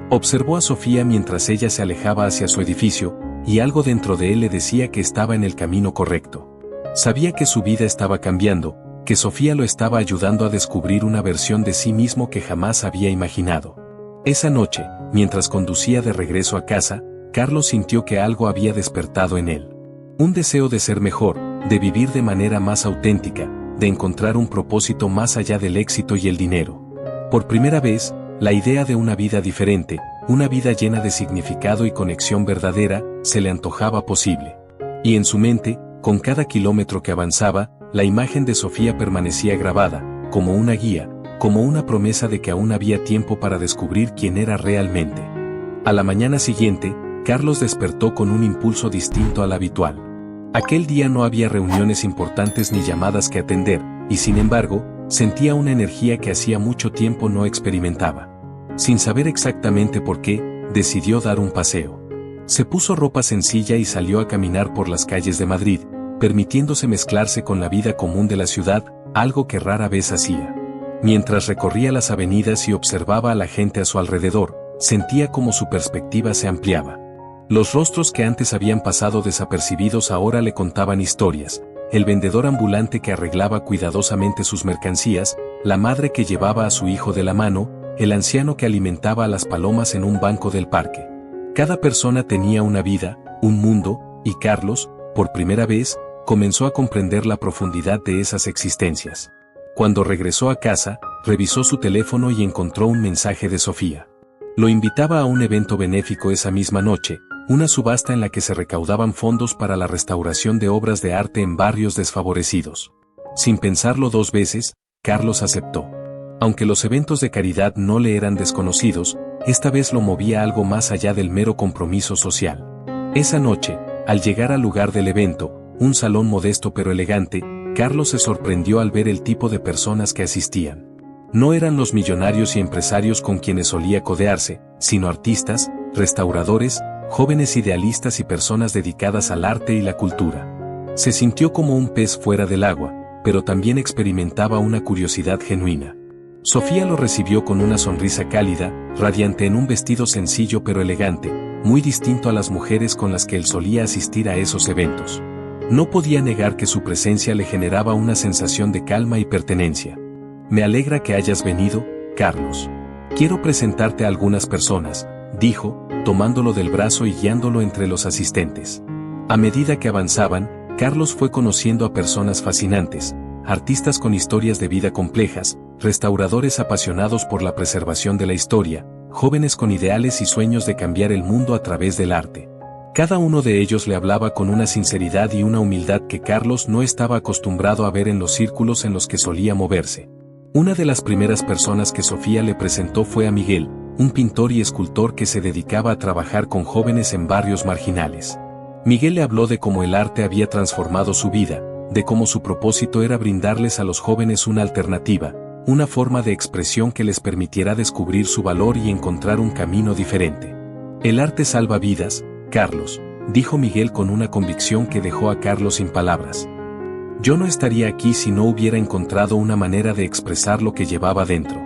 Observó a Sofía mientras ella se alejaba hacia su edificio, y algo dentro de él le decía que estaba en el camino correcto. Sabía que su vida estaba cambiando, que Sofía lo estaba ayudando a descubrir una versión de sí mismo que jamás había imaginado. Esa noche, mientras conducía de regreso a casa, Carlos sintió que algo había despertado en él. Un deseo de ser mejor, de vivir de manera más auténtica, de encontrar un propósito más allá del éxito y el dinero. Por primera vez, la idea de una vida diferente, una vida llena de significado y conexión verdadera, se le antojaba posible. Y en su mente, con cada kilómetro que avanzaba, la imagen de Sofía permanecía grabada, como una guía, como una promesa de que aún había tiempo para descubrir quién era realmente. A la mañana siguiente, Carlos despertó con un impulso distinto al habitual. Aquel día no había reuniones importantes ni llamadas que atender, y sin embargo, sentía una energía que hacía mucho tiempo no experimentaba. Sin saber exactamente por qué, decidió dar un paseo. Se puso ropa sencilla y salió a caminar por las calles de Madrid, permitiéndose mezclarse con la vida común de la ciudad, algo que rara vez hacía. Mientras recorría las avenidas y observaba a la gente a su alrededor, sentía como su perspectiva se ampliaba. Los rostros que antes habían pasado desapercibidos ahora le contaban historias: el vendedor ambulante que arreglaba cuidadosamente sus mercancías, la madre que llevaba a su hijo de la mano, el anciano que alimentaba a las palomas en un banco del parque. Cada persona tenía una vida, un mundo, y Carlos, por primera vez, comenzó a comprender la profundidad de esas existencias. Cuando regresó a casa, revisó su teléfono y encontró un mensaje de Sofía. Lo invitaba a un evento benéfico esa misma noche, una subasta en la que se recaudaban fondos para la restauración de obras de arte en barrios desfavorecidos. Sin pensarlo dos veces, Carlos aceptó. Aunque los eventos de caridad no le eran desconocidos, esta vez lo movía algo más allá del mero compromiso social. Esa noche, al llegar al lugar del evento, un salón modesto pero elegante, Carlos se sorprendió al ver el tipo de personas que asistían. No eran los millonarios y empresarios con quienes solía codearse, sino artistas, restauradores, jóvenes idealistas y personas dedicadas al arte y la cultura. Se sintió como un pez fuera del agua, pero también experimentaba una curiosidad genuina. Sofía lo recibió con una sonrisa cálida, radiante en un vestido sencillo pero elegante, muy distinto a las mujeres con las que él solía asistir a esos eventos. No podía negar que su presencia le generaba una sensación de calma y pertenencia. «Me alegra que hayas venido, Carlos. Quiero presentarte a algunas personas», dijo, tomándolo del brazo y guiándolo entre los asistentes. A medida que avanzaban, Carlos fue conociendo a personas fascinantes, artistas con historias de vida complejas, restauradores apasionados por la preservación de la historia, jóvenes con ideales y sueños de cambiar el mundo a través del arte. Cada uno de ellos le hablaba con una sinceridad y una humildad que Carlos no estaba acostumbrado a ver en los círculos en los que solía moverse. Una de las primeras personas que Sofía le presentó fue a Miguel, un pintor y escultor que se dedicaba a trabajar con jóvenes en barrios marginales. Miguel le habló de cómo el arte había transformado su vida, de cómo su propósito era brindarles a los jóvenes una alternativa, una forma de expresión que les permitiera descubrir su valor y encontrar un camino diferente. «El arte salva vidas, Carlos», dijo Miguel con una convicción que dejó a Carlos sin palabras. «Yo no estaría aquí si no hubiera encontrado una manera de expresar lo que llevaba dentro.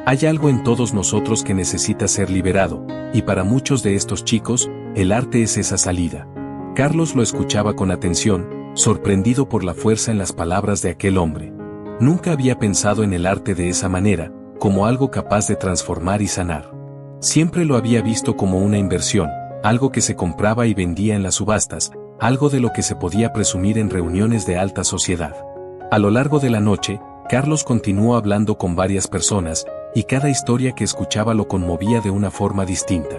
Hay algo en todos nosotros que necesita ser liberado, y para muchos de estos chicos, el arte es esa salida». Carlos lo escuchaba con atención, sorprendido por la fuerza en las palabras de aquel hombre. Nunca había pensado en el arte de esa manera, como algo capaz de transformar y sanar. Siempre lo había visto como una inversión, algo que se compraba y vendía en las subastas, algo de lo que se podía presumir en reuniones de alta sociedad. A lo largo de la noche, Carlos continuó hablando con varias personas, y cada historia que escuchaba lo conmovía de una forma distinta.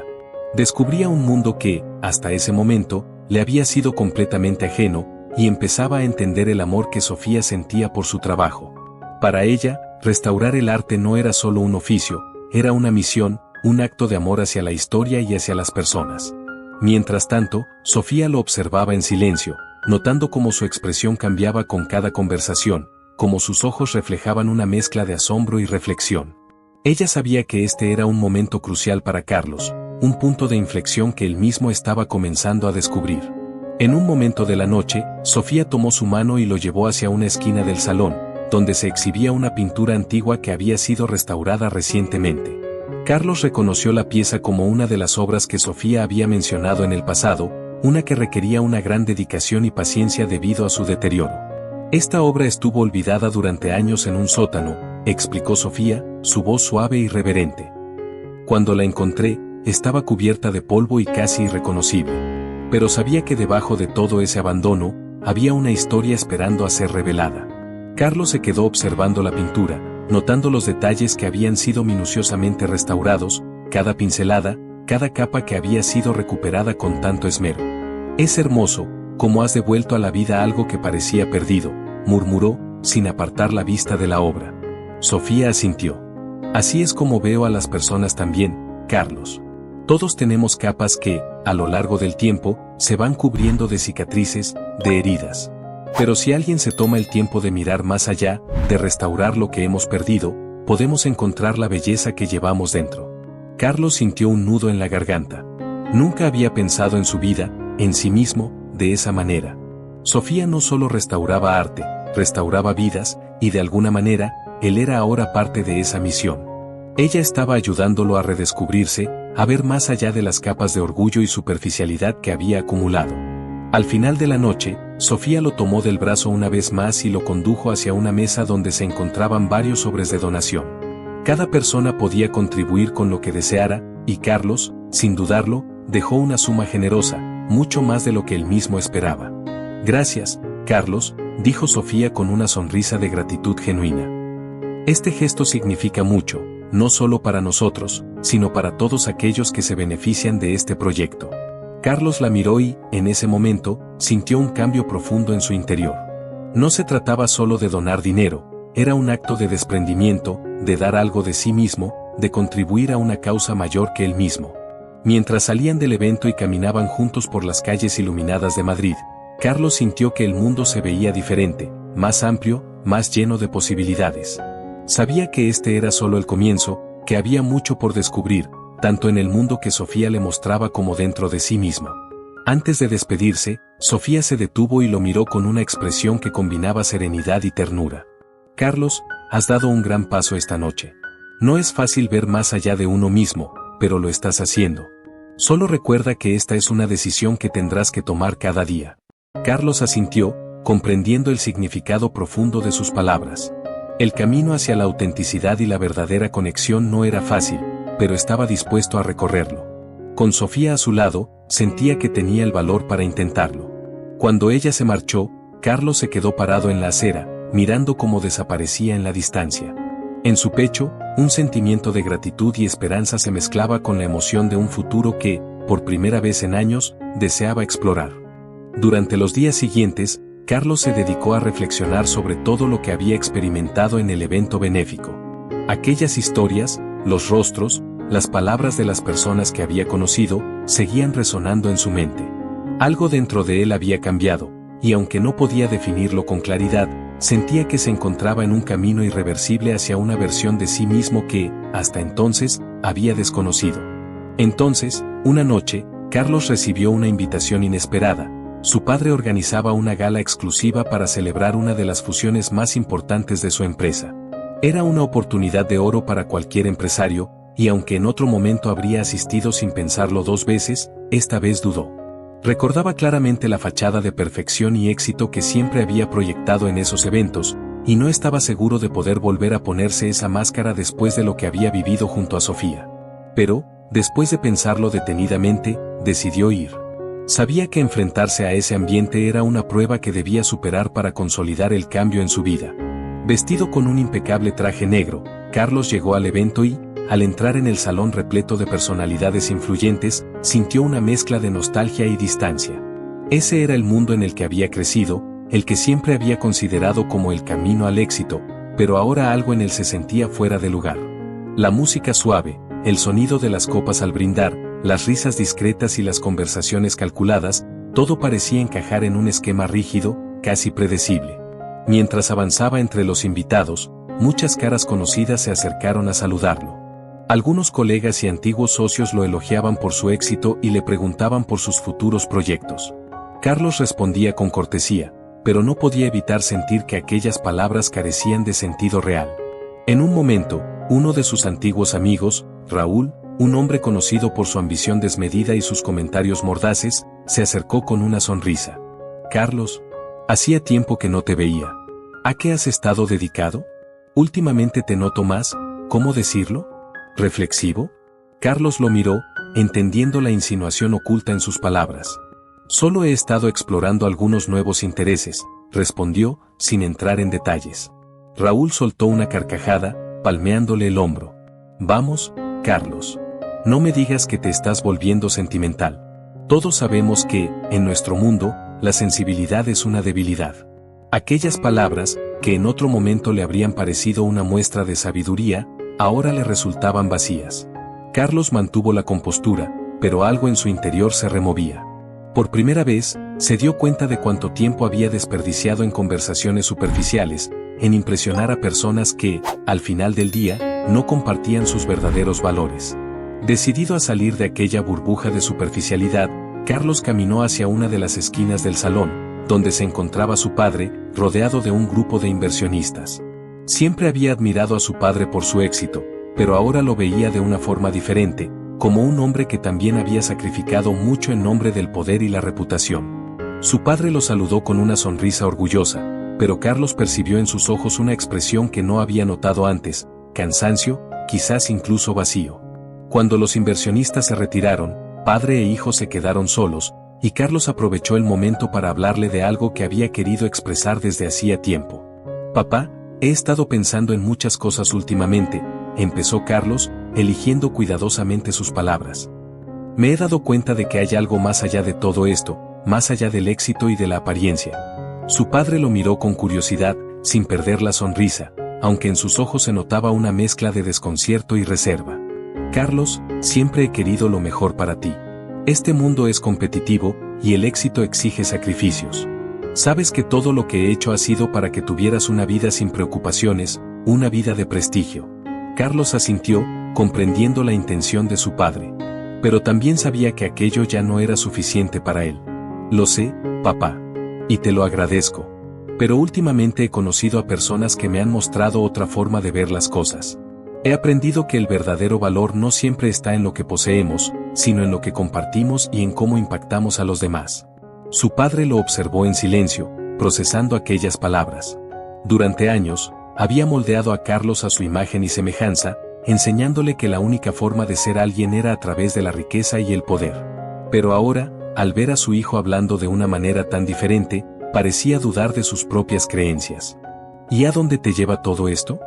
Descubría un mundo que, hasta ese momento, le había sido completamente ajeno, y empezaba a entender el amor que Sofía sentía por su trabajo. Para ella, restaurar el arte no era solo un oficio, era una misión, un acto de amor hacia la historia y hacia las personas. Mientras tanto, Sofía lo observaba en silencio, notando cómo su expresión cambiaba con cada conversación, cómo sus ojos reflejaban una mezcla de asombro y reflexión. Ella sabía que este era un momento crucial para Carlos, un punto de inflexión que él mismo estaba comenzando a descubrir. En un momento de la noche, Sofía tomó su mano y lo llevó hacia una esquina del salón, donde se exhibía una pintura antigua que había sido restaurada recientemente. Carlos reconoció la pieza como una de las obras que Sofía había mencionado en el pasado, una que requería una gran dedicación y paciencia debido a su deterioro. «Esta obra estuvo olvidada durante años en un sótano», explicó Sofía, su voz suave y reverente. «Cuando la encontré, estaba cubierta de polvo y casi irreconocible. Pero sabía que debajo de todo ese abandono, había una historia esperando a ser revelada». Carlos se quedó observando la pintura, notando los detalles que habían sido minuciosamente restaurados, cada pincelada, cada capa que había sido recuperada con tanto esmero. «Es hermoso, como has devuelto a la vida algo que parecía perdido», murmuró, sin apartar la vista de la obra. Sofía asintió. Así es como veo a las personas también, Carlos. Todos tenemos capas que, a lo largo del tiempo, se van cubriendo de cicatrices, de heridas. Pero si alguien se toma el tiempo de mirar más allá, de restaurar lo que hemos perdido, podemos encontrar la belleza que llevamos dentro. Carlos sintió un nudo en la garganta. Nunca había pensado en su vida, en sí mismo, de esa manera. Sofía no solo restauraba arte, restauraba vidas, y de alguna manera, él era ahora parte de esa misión. Ella estaba ayudándolo a redescubrirse, a ver más allá de las capas de orgullo y superficialidad que había acumulado. Al final de la noche, Sofía lo tomó del brazo una vez más y lo condujo hacia una mesa donde se encontraban varios sobres de donación. Cada persona podía contribuir con lo que deseara, y Carlos, sin dudarlo, dejó una suma generosa, mucho más de lo que él mismo esperaba. Gracias, Carlos, dijo Sofía con una sonrisa de gratitud genuina. Este gesto significa mucho, no solo para nosotros, sino para todos aquellos que se benefician de este proyecto. Carlos la miró y, en ese momento, sintió un cambio profundo en su interior. No se trataba solo de donar dinero, era un acto de desprendimiento, de dar algo de sí mismo, de contribuir a una causa mayor que él mismo. Mientras salían del evento y caminaban juntos por las calles iluminadas de Madrid, Carlos sintió que el mundo se veía diferente, más amplio, más lleno de posibilidades. Sabía que este era solo el comienzo, que había mucho por descubrir, tanto en el mundo que Sofía le mostraba como dentro de sí mismo. Antes de despedirse, Sofía se detuvo y lo miró con una expresión que combinaba serenidad y ternura. Carlos, has dado un gran paso esta noche. No es fácil ver más allá de uno mismo, pero lo estás haciendo. Solo recuerda que esta es una decisión que tendrás que tomar cada día. Carlos asintió, comprendiendo el significado profundo de sus palabras. El camino hacia la autenticidad y la verdadera conexión no era fácil, pero estaba dispuesto a recorrerlo. Con Sofía a su lado, sentía que tenía el valor para intentarlo. Cuando ella se marchó, Carlos se quedó parado en la acera, mirando cómo desaparecía en la distancia. En su pecho, un sentimiento de gratitud y esperanza se mezclaba con la emoción de un futuro que, por primera vez en años, deseaba explorar. Durante los días siguientes, Carlos se dedicó a reflexionar sobre todo lo que había experimentado en el evento benéfico. Aquellas historias, los rostros, las palabras de las personas que había conocido, seguían resonando en su mente. Algo dentro de él había cambiado, y aunque no podía definirlo con claridad, sentía que se encontraba en un camino irreversible hacia una versión de sí mismo que, hasta entonces, había desconocido. Entonces, una noche, Carlos recibió una invitación inesperada. Su padre organizaba una gala exclusiva para celebrar una de las fusiones más importantes de su empresa. Era una oportunidad de oro para cualquier empresario, y aunque en otro momento habría asistido sin pensarlo dos veces, esta vez dudó. Recordaba claramente la fachada de perfección y éxito que siempre había proyectado en esos eventos, y no estaba seguro de poder volver a ponerse esa máscara después de lo que había vivido junto a Sofía. Pero, después de pensarlo detenidamente, decidió ir. Sabía que enfrentarse a ese ambiente era una prueba que debía superar para consolidar el cambio en su vida. Vestido con un impecable traje negro, Carlos llegó al evento y, al entrar en el salón repleto de personalidades influyentes, sintió una mezcla de nostalgia y distancia. Ese era el mundo en el que había crecido, el que siempre había considerado como el camino al éxito, pero ahora algo en él se sentía fuera de lugar. La música suave, el sonido de las copas al brindar, las risas discretas y las conversaciones calculadas, todo parecía encajar en un esquema rígido, casi predecible. Mientras avanzaba entre los invitados, muchas caras conocidas se acercaron a saludarlo. Algunos colegas y antiguos socios lo elogiaban por su éxito y le preguntaban por sus futuros proyectos. Carlos respondía con cortesía, pero no podía evitar sentir que aquellas palabras carecían de sentido real. En un momento, uno de sus antiguos amigos, Raúl, un hombre conocido por su ambición desmedida y sus comentarios mordaces, se acercó con una sonrisa. Carlos, hacía tiempo que no te veía. ¿A qué has estado dedicado? Últimamente te noto más, ¿cómo decirlo? ¿Reflexivo? Carlos lo miró, entendiendo la insinuación oculta en sus palabras. Solo he estado explorando algunos nuevos intereses, respondió, sin entrar en detalles. Raúl soltó una carcajada, palmeándole el hombro. Vamos, Carlos. No me digas que te estás volviendo sentimental. Todos sabemos que, en nuestro mundo, la sensibilidad es una debilidad. Aquellas palabras, que en otro momento le habrían parecido una muestra de sabiduría, ahora le resultaban vacías. Carlos mantuvo la compostura, pero algo en su interior se removía. Por primera vez, se dio cuenta de cuánto tiempo había desperdiciado en conversaciones superficiales, en impresionar a personas que, al final del día, no compartían sus verdaderos valores. Decidido a salir de aquella burbuja de superficialidad, Carlos caminó hacia una de las esquinas del salón, donde se encontraba su padre, rodeado de un grupo de inversionistas. Siempre había admirado a su padre por su éxito, pero ahora lo veía de una forma diferente, como un hombre que también había sacrificado mucho en nombre del poder y la reputación. Su padre lo saludó con una sonrisa orgullosa, pero Carlos percibió en sus ojos una expresión que no había notado antes: cansancio, quizás incluso vacío. Cuando los inversionistas se retiraron, padre e hijo se quedaron solos, y Carlos aprovechó el momento para hablarle de algo que había querido expresar desde hacía tiempo. «Papá, he estado pensando en muchas cosas últimamente», empezó Carlos, eligiendo cuidadosamente sus palabras. «Me he dado cuenta de que hay algo más allá de todo esto, más allá del éxito y de la apariencia». Su padre lo miró con curiosidad, sin perder la sonrisa, aunque en sus ojos se notaba una mezcla de desconcierto y reserva. «Carlos, siempre he querido lo mejor para ti. Este mundo es competitivo, y el éxito exige sacrificios. Sabes que todo lo que he hecho ha sido para que tuvieras una vida sin preocupaciones, una vida de prestigio». Carlos asintió, comprendiendo la intención de su padre. Pero también sabía que aquello ya no era suficiente para él. «Lo sé, papá. Y te lo agradezco. Pero últimamente he conocido a personas que me han mostrado otra forma de ver las cosas. He aprendido que el verdadero valor no siempre está en lo que poseemos, sino en lo que compartimos y en cómo impactamos a los demás». Su padre lo observó en silencio, procesando aquellas palabras. Durante años, había moldeado a Carlos a su imagen y semejanza, enseñándole que la única forma de ser alguien era a través de la riqueza y el poder. Pero ahora, al ver a su hijo hablando de una manera tan diferente, parecía dudar de sus propias creencias. «¿Y a dónde te lleva todo esto?»,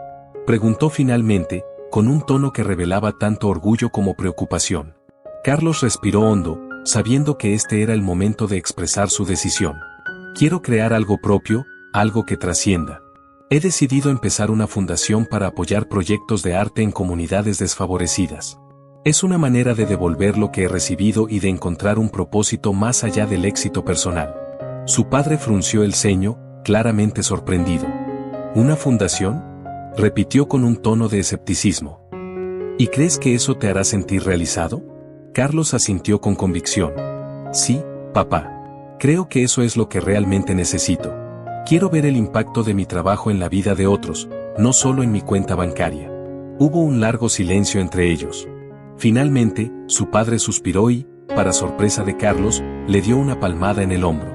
preguntó finalmente, con un tono que revelaba tanto orgullo como preocupación. Carlos respiró hondo, sabiendo que este era el momento de expresar su decisión. «Quiero crear algo propio, algo que trascienda. He decidido empezar una fundación para apoyar proyectos de arte en comunidades desfavorecidas. Es una manera de devolver lo que he recibido y de encontrar un propósito más allá del éxito personal». Su padre frunció el ceño, claramente sorprendido. «¿Una fundación?», repitió con un tono de escepticismo. «¿Y crees que eso te hará sentir realizado?». Carlos asintió con convicción. «Sí, papá. Creo que eso es lo que realmente necesito. Quiero ver el impacto de mi trabajo en la vida de otros, no solo en mi cuenta bancaria». Hubo un largo silencio entre ellos. Finalmente, su padre suspiró y, para sorpresa de Carlos, le dio una palmada en el hombro.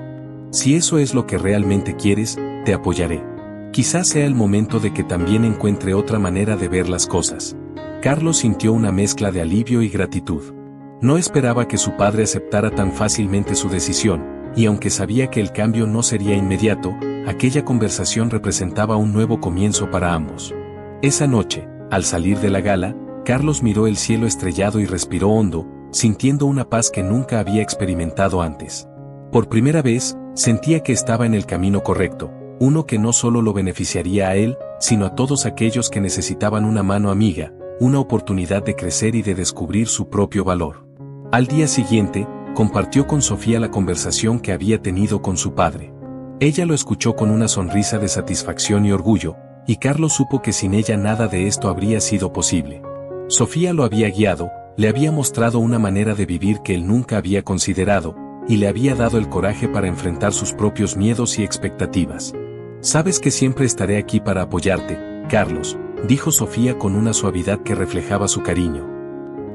«Si eso es lo que realmente quieres, te apoyaré. Quizás sea el momento de que también encuentre otra manera de ver las cosas». Carlos sintió una mezcla de alivio y gratitud. No esperaba que su padre aceptara tan fácilmente su decisión, y aunque sabía que el cambio no sería inmediato, aquella conversación representaba un nuevo comienzo para ambos. Esa noche, al salir de la gala, Carlos miró el cielo estrellado y respiró hondo, sintiendo una paz que nunca había experimentado antes. Por primera vez, sentía que estaba en el camino correcto, uno que no solo lo beneficiaría a él, sino a todos aquellos que necesitaban una mano amiga, una oportunidad de crecer y de descubrir su propio valor. Al día siguiente, compartió con Sofía la conversación que había tenido con su padre. Ella lo escuchó con una sonrisa de satisfacción y orgullo, y Carlos supo que sin ella nada de esto habría sido posible. Sofía lo había guiado, le había mostrado una manera de vivir que él nunca había considerado, y le había dado el coraje para enfrentar sus propios miedos y expectativas. «Sabes que siempre estaré aquí para apoyarte, Carlos», dijo Sofía con una suavidad que reflejaba su cariño.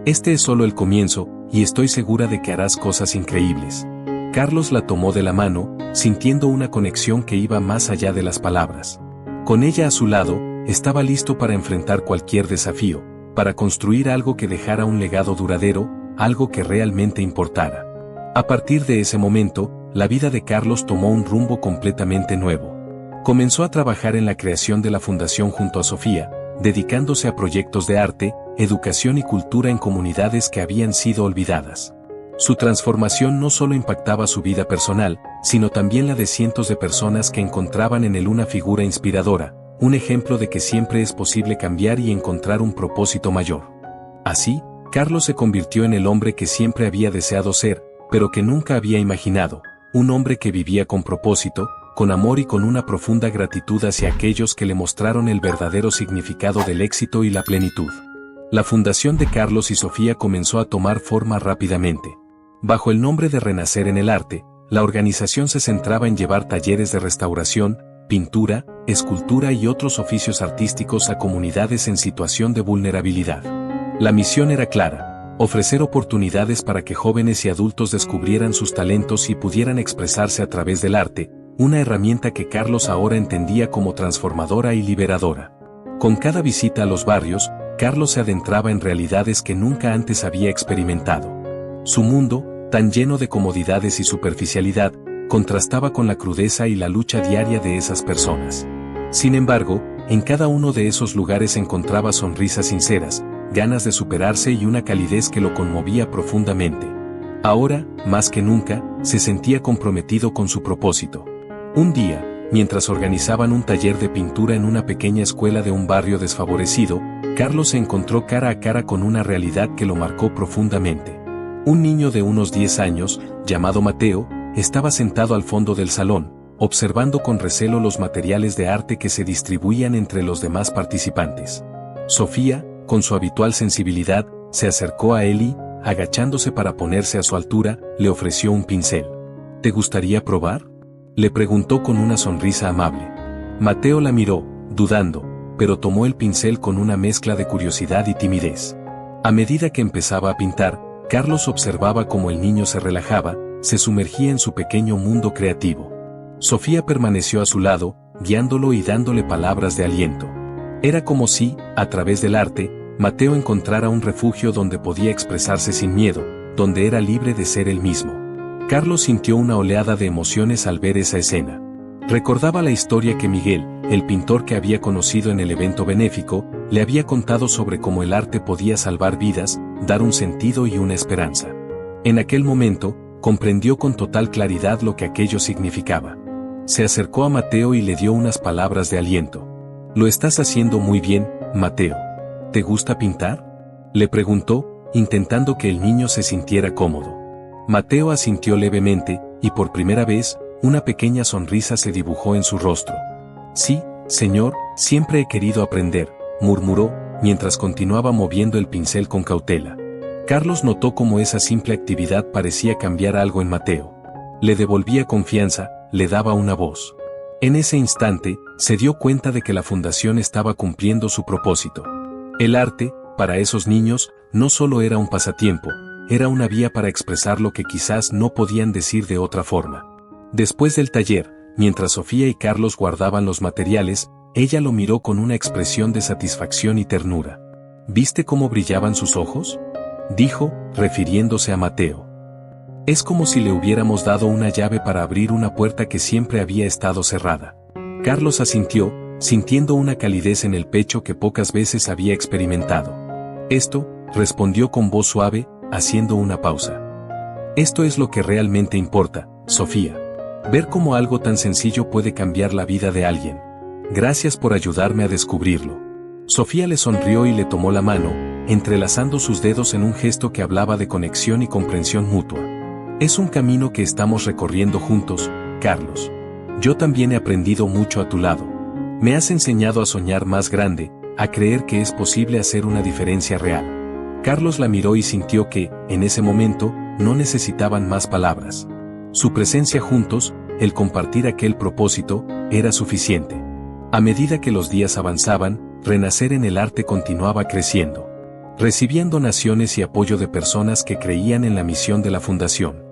«Este es solo el comienzo, y estoy segura de que harás cosas increíbles». Carlos la tomó de la mano, sintiendo una conexión que iba más allá de las palabras. Con ella a su lado, estaba listo para enfrentar cualquier desafío, para construir algo que dejara un legado duradero, algo que realmente importara. A partir de ese momento, la vida de Carlos tomó un rumbo completamente nuevo. Comenzó a trabajar en la creación de la fundación junto a Sofía, dedicándose a proyectos de arte, educación y cultura en comunidades que habían sido olvidadas. Su transformación no solo impactaba su vida personal, sino también la de cientos de personas que encontraban en él una figura inspiradora, un ejemplo de que siempre es posible cambiar y encontrar un propósito mayor. Así, Carlos se convirtió en el hombre que siempre había deseado ser, pero que nunca había imaginado, un hombre que vivía con propósito, con amor y con una profunda gratitud hacia aquellos que le mostraron el verdadero significado del éxito y la plenitud. La fundación de Carlos y Sofía comenzó a tomar forma rápidamente. Bajo el nombre de Renacer en el Arte, la organización se centraba en llevar talleres de restauración, pintura, escultura y otros oficios artísticos a comunidades en situación de vulnerabilidad. La misión era clara: ofrecer oportunidades para que jóvenes y adultos descubrieran sus talentos y pudieran expresarse a través del arte, una herramienta que Carlos ahora entendía como transformadora y liberadora. Con cada visita a los barrios, Carlos se adentraba en realidades que nunca antes había experimentado. Su mundo, tan lleno de comodidades y superficialidad, contrastaba con la crudeza y la lucha diaria de esas personas. Sin embargo, en cada uno de esos lugares encontraba sonrisas sinceras, ganas de superarse y una calidez que lo conmovía profundamente. Ahora, más que nunca, se sentía comprometido con su propósito. Un día, mientras organizaban un taller de pintura en una pequeña escuela de un barrio desfavorecido, Carlos se encontró cara a cara con una realidad que lo marcó profundamente. Un niño de unos 10 años, llamado Mateo, estaba sentado al fondo del salón, observando con recelo los materiales de arte que se distribuían entre los demás participantes. Sofía, con su habitual sensibilidad, se acercó a él y, agachándose para ponerse a su altura, le ofreció un pincel. ¿Te gustaría probar?, le preguntó con una sonrisa amable. Mateo la miró, dudando, pero tomó el pincel con una mezcla de curiosidad y timidez. A medida que empezaba a pintar, Carlos observaba cómo el niño se relajaba, se sumergía en su pequeño mundo creativo. Sofía permaneció a su lado, guiándolo y dándole palabras de aliento. Era como si, a través del arte, Mateo encontrara un refugio donde podía expresarse sin miedo, donde era libre de ser él mismo. Carlos sintió una oleada de emociones al ver esa escena. Recordaba la historia que Miguel, el pintor que había conocido en el evento benéfico, le había contado sobre cómo el arte podía salvar vidas, dar un sentido y una esperanza. En aquel momento, comprendió con total claridad lo que aquello significaba. Se acercó a Mateo y le dio unas palabras de aliento. «Lo estás haciendo muy bien, Mateo. ¿Te gusta pintar?», le preguntó, intentando que el niño se sintiera cómodo. Mateo asintió levemente, y por primera vez, una pequeña sonrisa se dibujó en su rostro. «Sí, señor, siempre he querido aprender», murmuró, mientras continuaba moviendo el pincel con cautela. Carlos notó cómo esa simple actividad parecía cambiar algo en Mateo. Le devolvía confianza, le daba una voz. En ese instante, se dio cuenta de que la fundación estaba cumpliendo su propósito. El arte, para esos niños, no solo era un pasatiempo, era una vía para expresar lo que quizás no podían decir de otra forma. Después del taller, mientras Sofía y Carlos guardaban los materiales, ella lo miró con una expresión de satisfacción y ternura. ¿Viste cómo brillaban sus ojos?, dijo, refiriéndose a Mateo. Es como si le hubiéramos dado una llave para abrir una puerta que siempre había estado cerrada. Carlos asintió, sintiendo una calidez en el pecho que pocas veces había experimentado. Esto, respondió con voz suave, haciendo una pausa. Esto es lo que realmente importa, Sofía. Ver cómo algo tan sencillo puede cambiar la vida de alguien. Gracias por ayudarme a descubrirlo. Sofía le sonrió y le tomó la mano, entrelazando sus dedos en un gesto que hablaba de conexión y comprensión mutua. Es un camino que estamos recorriendo juntos, Carlos. Yo también he aprendido mucho a tu lado. Me has enseñado a soñar más grande, a creer que es posible hacer una diferencia real. Carlos la miró y sintió que, en ese momento, no necesitaban más palabras. Su presencia juntos, el compartir aquel propósito, era suficiente. A medida que los días avanzaban, Renacer en el Arte continuaba creciendo. Recibían donaciones y apoyo de personas que creían en la misión de la fundación.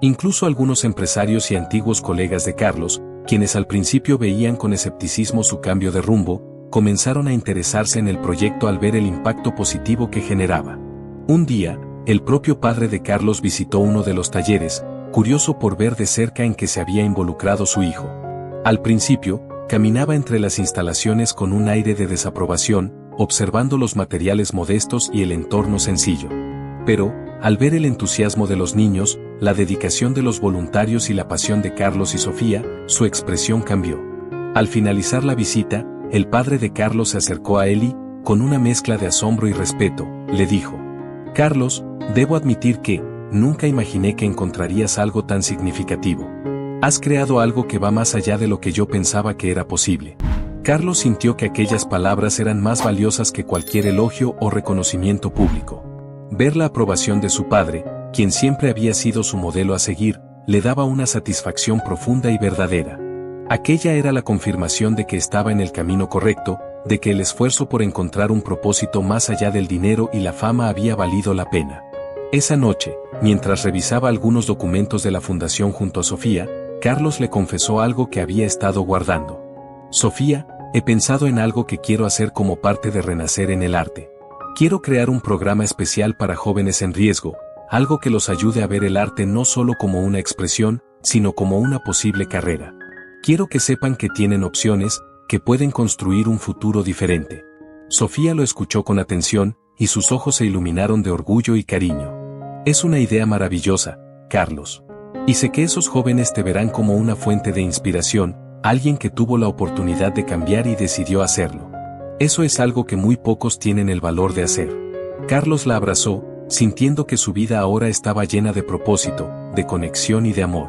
Incluso algunos empresarios y antiguos colegas de Carlos, quienes al principio veían con escepticismo su cambio de rumbo, comenzaron a interesarse en el proyecto al ver el impacto positivo que generaba. Un día, el propio padre de Carlos visitó uno de los talleres, curioso por ver de cerca en que se había involucrado su hijo. Al principio, caminaba entre las instalaciones con un aire de desaprobación, observando los materiales modestos y el entorno sencillo. Pero, al ver el entusiasmo de los niños, la dedicación de los voluntarios y la pasión de Carlos y Sofía, su expresión cambió. Al finalizar la visita, el padre de Carlos se acercó a él y, con una mezcla de asombro y respeto, le dijo: Carlos, debo admitir que, nunca imaginé que encontrarías algo tan significativo. Has creado algo que va más allá de lo que yo pensaba que era posible. Carlos sintió que aquellas palabras eran más valiosas que cualquier elogio o reconocimiento público. Ver la aprobación de su padre, quien siempre había sido su modelo a seguir, le daba una satisfacción profunda y verdadera. Aquella era la confirmación de que estaba en el camino correcto, de que el esfuerzo por encontrar un propósito más allá del dinero y la fama había valido la pena. Esa noche, mientras revisaba algunos documentos de la fundación junto a Sofía, Carlos le confesó algo que había estado guardando. Sofía, he pensado en algo que quiero hacer como parte de Renacer en el Arte. Quiero crear un programa especial para jóvenes en riesgo, algo que los ayude a ver el arte no solo como una expresión, sino como una posible carrera. Quiero que sepan que tienen opciones, que pueden construir un futuro diferente. Sofía lo escuchó con atención, y sus ojos se iluminaron de orgullo y cariño. Es una idea maravillosa, Carlos. Y sé que esos jóvenes te verán como una fuente de inspiración, alguien que tuvo la oportunidad de cambiar y decidió hacerlo. Eso es algo que muy pocos tienen el valor de hacer. Carlos la abrazó, sintiendo que su vida ahora estaba llena de propósito, de conexión y de amor.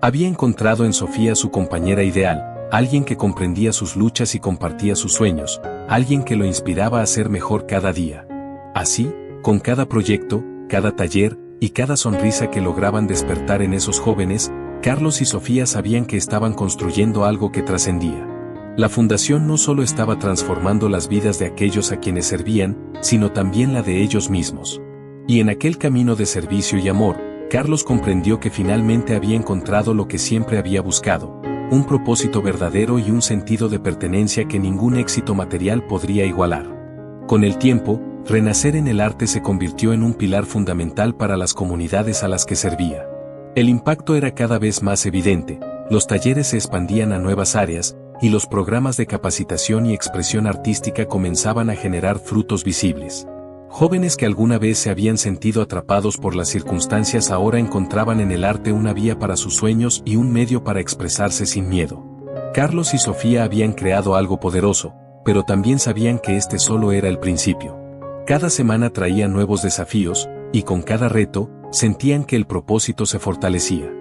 Había encontrado en Sofía su compañera ideal, alguien que comprendía sus luchas y compartía sus sueños, alguien que lo inspiraba a ser mejor cada día. Así, con cada proyecto, cada taller y cada sonrisa que lograban despertar en esos jóvenes, Carlos y Sofía sabían que estaban construyendo algo que trascendía. La fundación no solo estaba transformando las vidas de aquellos a quienes servían, sino también la de ellos mismos. Y en aquel camino de servicio y amor, Carlos comprendió que finalmente había encontrado lo que siempre había buscado, un propósito verdadero y un sentido de pertenencia que ningún éxito material podría igualar. Con el tiempo, Renacer en el Arte se convirtió en un pilar fundamental para las comunidades a las que servía. El impacto era cada vez más evidente, los talleres se expandían a nuevas áreas, y los programas de capacitación y expresión artística comenzaban a generar frutos visibles. Jóvenes que alguna vez se habían sentido atrapados por las circunstancias ahora encontraban en el arte una vía para sus sueños y un medio para expresarse sin miedo. Carlos y Sofía habían creado algo poderoso, pero también sabían que este solo era el principio. Cada semana traía nuevos desafíos, y con cada reto, sentían que el propósito se fortalecía.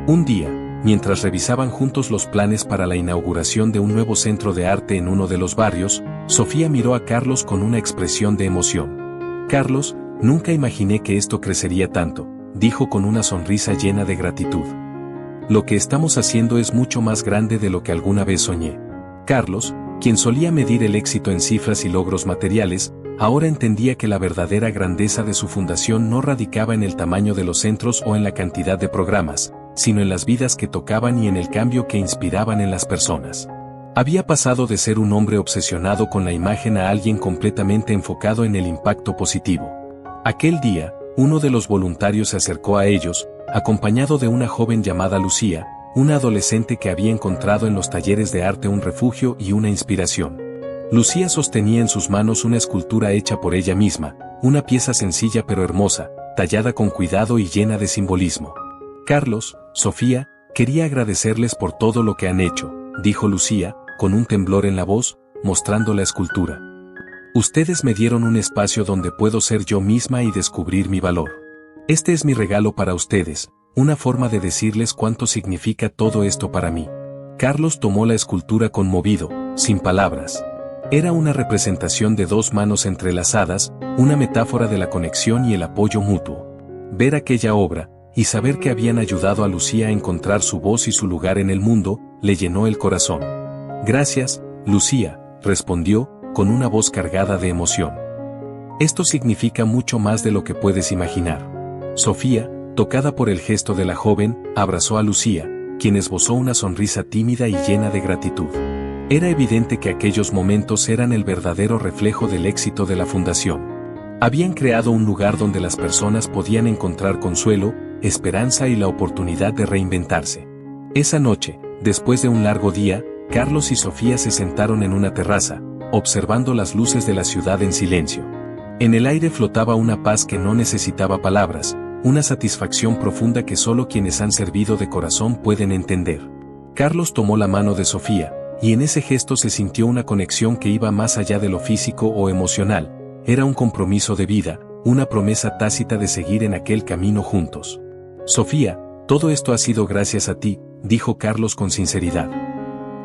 Un día, mientras revisaban juntos los planes para la inauguración de un nuevo centro de arte en uno de los barrios, Sofía miró a Carlos con una expresión de emoción. Carlos, nunca imaginé que esto crecería tanto, dijo con una sonrisa llena de gratitud. Lo que estamos haciendo es mucho más grande de lo que alguna vez soñé. Carlos, quien solía medir el éxito en cifras y logros materiales, ahora entendía que la verdadera grandeza de su fundación no radicaba en el tamaño de los centros o en la cantidad de programas, sino en las vidas que tocaban y en el cambio que inspiraban en las personas. Había pasado de ser un hombre obsesionado con la imagen a alguien completamente enfocado en el impacto positivo. Aquel día, uno de los voluntarios se acercó a ellos, acompañado de una joven llamada Lucía, una adolescente que había encontrado en los talleres de arte un refugio y una inspiración. Lucía sostenía en sus manos una escultura hecha por ella misma, una pieza sencilla pero hermosa, tallada con cuidado y llena de simbolismo. Carlos, Sofía, quería agradecerles por todo lo que han hecho, dijo Lucía, con un temblor en la voz, mostrando la escultura. Ustedes me dieron un espacio donde puedo ser yo misma y descubrir mi valor. Este es mi regalo para ustedes, una forma de decirles cuánto significa todo esto para mí. Carlos tomó la escultura conmovido, sin palabras. Era una representación de dos manos entrelazadas, una metáfora de la conexión y el apoyo mutuo. Ver aquella obra, y saber que habían ayudado a Lucía a encontrar su voz y su lugar en el mundo, le llenó el corazón. Gracias, Lucía, respondió, con una voz cargada de emoción. Esto significa mucho más de lo que puedes imaginar. Sofía, tocada por el gesto de la joven, abrazó a Lucía, quien esbozó una sonrisa tímida y llena de gratitud. Era evidente que aquellos momentos eran el verdadero reflejo del éxito de la fundación. Habían creado un lugar donde las personas podían encontrar consuelo, esperanza y la oportunidad de reinventarse. Esa noche, después de un largo día, Carlos y Sofía se sentaron en una terraza, observando las luces de la ciudad en silencio. En el aire flotaba una paz que no necesitaba palabras, una satisfacción profunda que solo quienes han servido de corazón pueden entender. Carlos tomó la mano de Sofía, y en ese gesto se sintió una conexión que iba más allá de lo físico o emocional. Era un compromiso de vida, una promesa tácita de seguir en aquel camino juntos. Sofía, todo esto ha sido gracias a ti, dijo Carlos con sinceridad.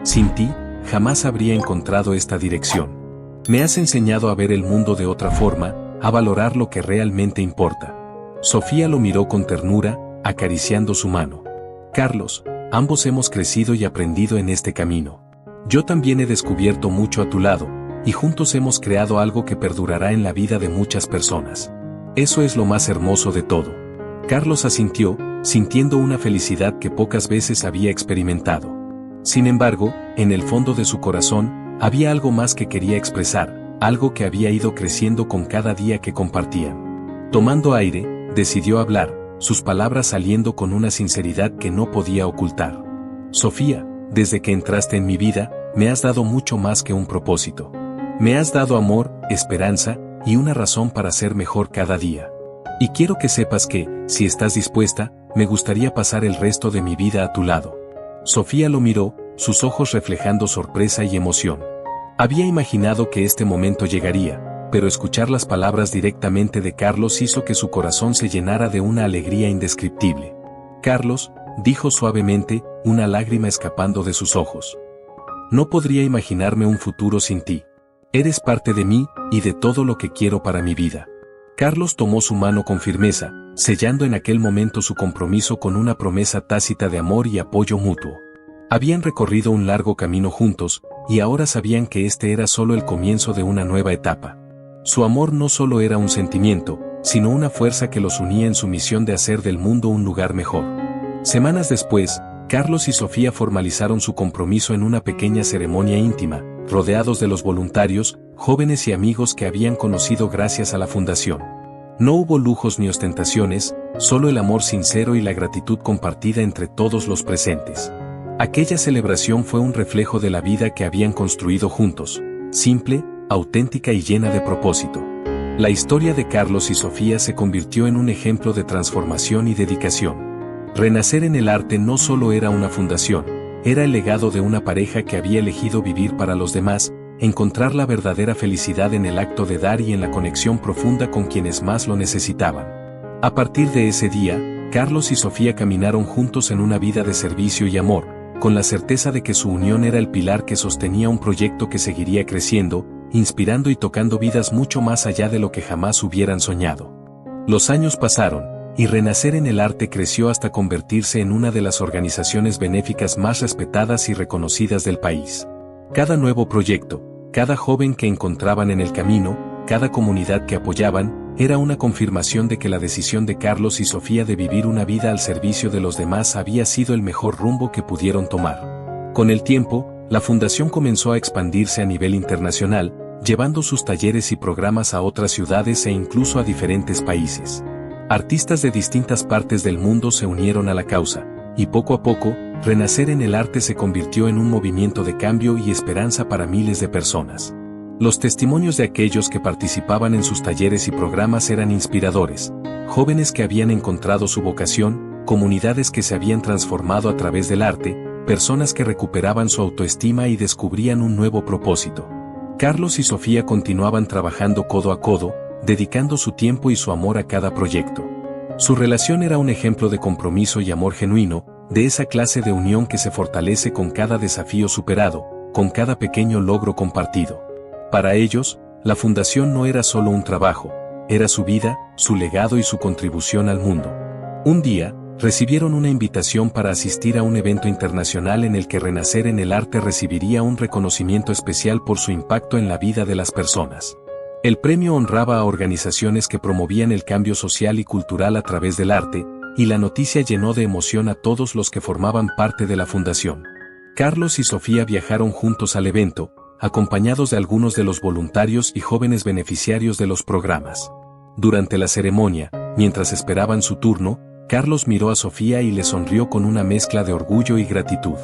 Sin ti, jamás habría encontrado esta dirección. Me has enseñado a ver el mundo de otra forma, a valorar lo que realmente importa. Sofía lo miró con ternura, acariciando su mano. Carlos, ambos hemos crecido y aprendido en este camino. Yo también he descubierto mucho a tu lado, y juntos hemos creado algo que perdurará en la vida de muchas personas. Eso es lo más hermoso de todo. Carlos asintió, sintiendo una felicidad que pocas veces había experimentado. Sin embargo, en el fondo de su corazón, había algo más que quería expresar, algo que había ido creciendo con cada día que compartían. Tomando aire, decidió hablar, sus palabras saliendo con una sinceridad que no podía ocultar. Sofía, desde que entraste en mi vida, me has dado mucho más que un propósito. Me has dado amor, esperanza, y una razón para ser mejor cada día. Y quiero que sepas que, si estás dispuesta, me gustaría pasar el resto de mi vida a tu lado. Sofía lo miró, sus ojos reflejando sorpresa y emoción. Había imaginado que este momento llegaría, pero escuchar las palabras directamente de Carlos hizo que su corazón se llenara de una alegría indescriptible. Carlos, dijo suavemente, una lágrima escapando de sus ojos. No podría imaginarme un futuro sin ti. Eres parte de mí, y de todo lo que quiero para mi vida. Carlos tomó su mano con firmeza, sellando en aquel momento su compromiso con una promesa tácita de amor y apoyo mutuo. Habían recorrido un largo camino juntos, y ahora sabían que este era solo el comienzo de una nueva etapa. Su amor no solo era un sentimiento, sino una fuerza que los unía en su misión de hacer del mundo un lugar mejor. Semanas después, Carlos y Sofía formalizaron su compromiso en una pequeña ceremonia íntima, rodeados de los voluntarios, jóvenes y amigos que habían conocido gracias a la fundación. No hubo lujos ni ostentaciones, solo el amor sincero y la gratitud compartida entre todos los presentes. Aquella celebración fue un reflejo de la vida que habían construido juntos, simple, auténtica y llena de propósito. La historia de Carlos y Sofía se convirtió en un ejemplo de transformación y dedicación. Renacer en el arte no solo era una fundación, era el legado de una pareja que había elegido vivir para los demás, encontrar la verdadera felicidad en el acto de dar y en la conexión profunda con quienes más lo necesitaban. A partir de ese día, Carlos y Sofía caminaron juntos en una vida de servicio y amor, con la certeza de que su unión era el pilar que sostenía un proyecto que seguiría creciendo, inspirando y tocando vidas mucho más allá de lo que jamás hubieran soñado. Los años pasaron, y Renacer en el Arte creció hasta convertirse en una de las organizaciones benéficas más respetadas y reconocidas del país. Cada nuevo proyecto, cada joven que encontraban en el camino, cada comunidad que apoyaban, era una confirmación de que la decisión de Carlos y Sofía de vivir una vida al servicio de los demás había sido el mejor rumbo que pudieron tomar. Con el tiempo, la fundación comenzó a expandirse a nivel internacional, llevando sus talleres y programas a otras ciudades e incluso a diferentes países. Artistas de distintas partes del mundo se unieron a la causa, y poco a poco, Renacer en el Arte se convirtió en un movimiento de cambio y esperanza para miles de personas. Los testimonios de aquellos que participaban en sus talleres y programas eran inspiradores, jóvenes que habían encontrado su vocación, comunidades que se habían transformado a través del arte, personas que recuperaban su autoestima y descubrían un nuevo propósito. Carlos y Sofía continuaban trabajando codo a codo, dedicando su tiempo y su amor a cada proyecto. Su relación era un ejemplo de compromiso y amor genuino, de esa clase de unión que se fortalece con cada desafío superado, con cada pequeño logro compartido. Para ellos, la fundación no era solo un trabajo, era su vida, su legado y su contribución al mundo. Un día, recibieron una invitación para asistir a un evento internacional en el que Renacer en el Arte recibiría un reconocimiento especial por su impacto en la vida de las personas. El premio honraba a organizaciones que promovían el cambio social y cultural a través del arte, y la noticia llenó de emoción a todos los que formaban parte de la fundación. Carlos y Sofía viajaron juntos al evento, acompañados de algunos de los voluntarios y jóvenes beneficiarios de los programas. Durante la ceremonia, mientras esperaban su turno, Carlos miró a Sofía y le sonrió con una mezcla de orgullo y gratitud.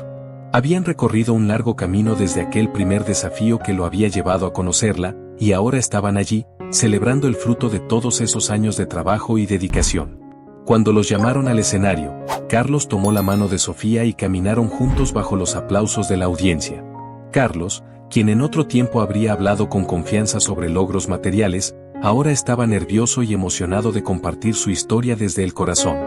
Habían recorrido un largo camino desde aquel primer desafío que lo había llevado a conocerla, y ahora estaban allí, celebrando el fruto de todos esos años de trabajo y dedicación. Cuando los llamaron al escenario, Carlos tomó la mano de Sofía y caminaron juntos bajo los aplausos de la audiencia. Carlos, quien en otro tiempo habría hablado con confianza sobre logros materiales, ahora estaba nervioso y emocionado de compartir su historia desde el corazón.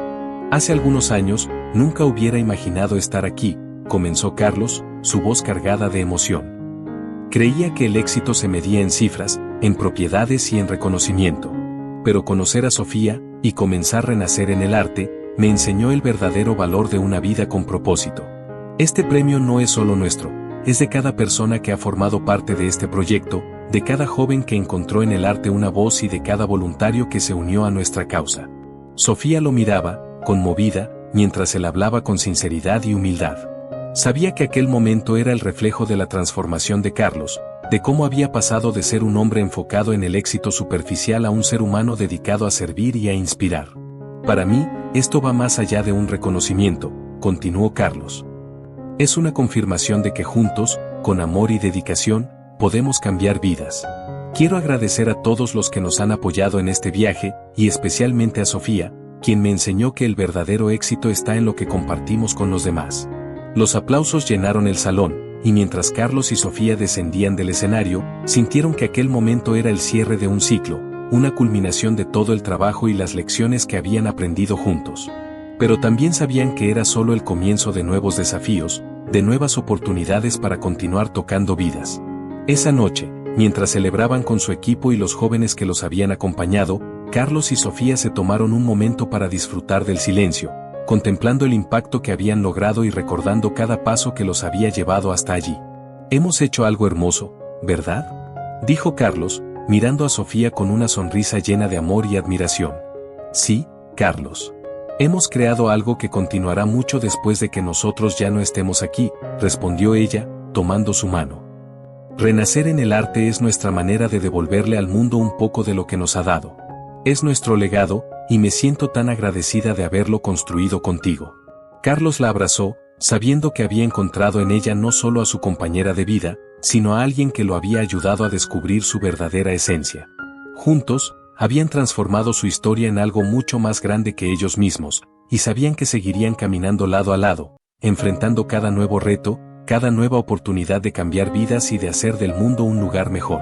Hace algunos años, nunca hubiera imaginado estar aquí, comenzó Carlos, su voz cargada de emoción. Creía que el éxito se medía en cifras, en propiedades y en reconocimiento. Pero conocer a Sofía, y comenzar a renacer en el arte, me enseñó el verdadero valor de una vida con propósito. Este premio no es solo nuestro, es de cada persona que ha formado parte de este proyecto, de cada joven que encontró en el arte una voz y de cada voluntario que se unió a nuestra causa. Sofía lo miraba, conmovida, mientras él hablaba con sinceridad y humildad. Sabía que aquel momento era el reflejo de la transformación de Carlos, de cómo había pasado de ser un hombre enfocado en el éxito superficial a un ser humano dedicado a servir y a inspirar. Para mí, esto va más allá de un reconocimiento, continuó Carlos. Es una confirmación de que juntos, con amor y dedicación, podemos cambiar vidas. Quiero agradecer a todos los que nos han apoyado en este viaje, y especialmente a Sofía, quien me enseñó que el verdadero éxito está en lo que compartimos con los demás. Los aplausos llenaron el salón, y mientras Carlos y Sofía descendían del escenario, sintieron que aquel momento era el cierre de un ciclo, una culminación de todo el trabajo y las lecciones que habían aprendido juntos. Pero también sabían que era solo el comienzo de nuevos desafíos, de nuevas oportunidades para continuar tocando vidas. Esa noche, mientras celebraban con su equipo y los jóvenes que los habían acompañado, Carlos y Sofía se tomaron un momento para disfrutar del silencio, contemplando el impacto que habían logrado y recordando cada paso que los había llevado hasta allí. Hemos hecho algo hermoso, ¿verdad?, dijo Carlos, mirando a Sofía con una sonrisa llena de amor y admiración. Sí, Carlos. Hemos creado algo que continuará mucho después de que nosotros ya no estemos aquí, respondió ella, tomando su mano. Renacer en el arte es nuestra manera de devolverle al mundo un poco de lo que nos ha dado. Es nuestro legado, y me siento tan agradecida de haberlo construido contigo. Carlos la abrazó, sabiendo que había encontrado en ella no solo a su compañera de vida, sino a alguien que lo había ayudado a descubrir su verdadera esencia. Juntos, habían transformado su historia en algo mucho más grande que ellos mismos, y sabían que seguirían caminando lado a lado, enfrentando cada nuevo reto, cada nueva oportunidad de cambiar vidas y de hacer del mundo un lugar mejor.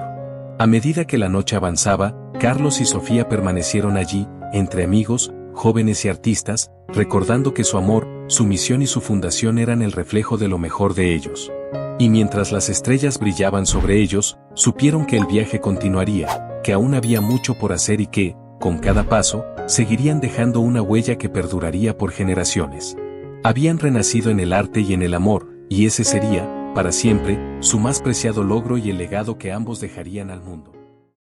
A medida que la noche avanzaba, Carlos y Sofía permanecieron allí, entre amigos, jóvenes y artistas, recordando que su amor, su misión y su fundación eran el reflejo de lo mejor de ellos. Y mientras las estrellas brillaban sobre ellos, supieron que el viaje continuaría, que aún había mucho por hacer y que, con cada paso, seguirían dejando una huella que perduraría por generaciones. Habían renacido en el arte y en el amor, y ese sería, para siempre, su más preciado logro y el legado que ambos dejarían al mundo.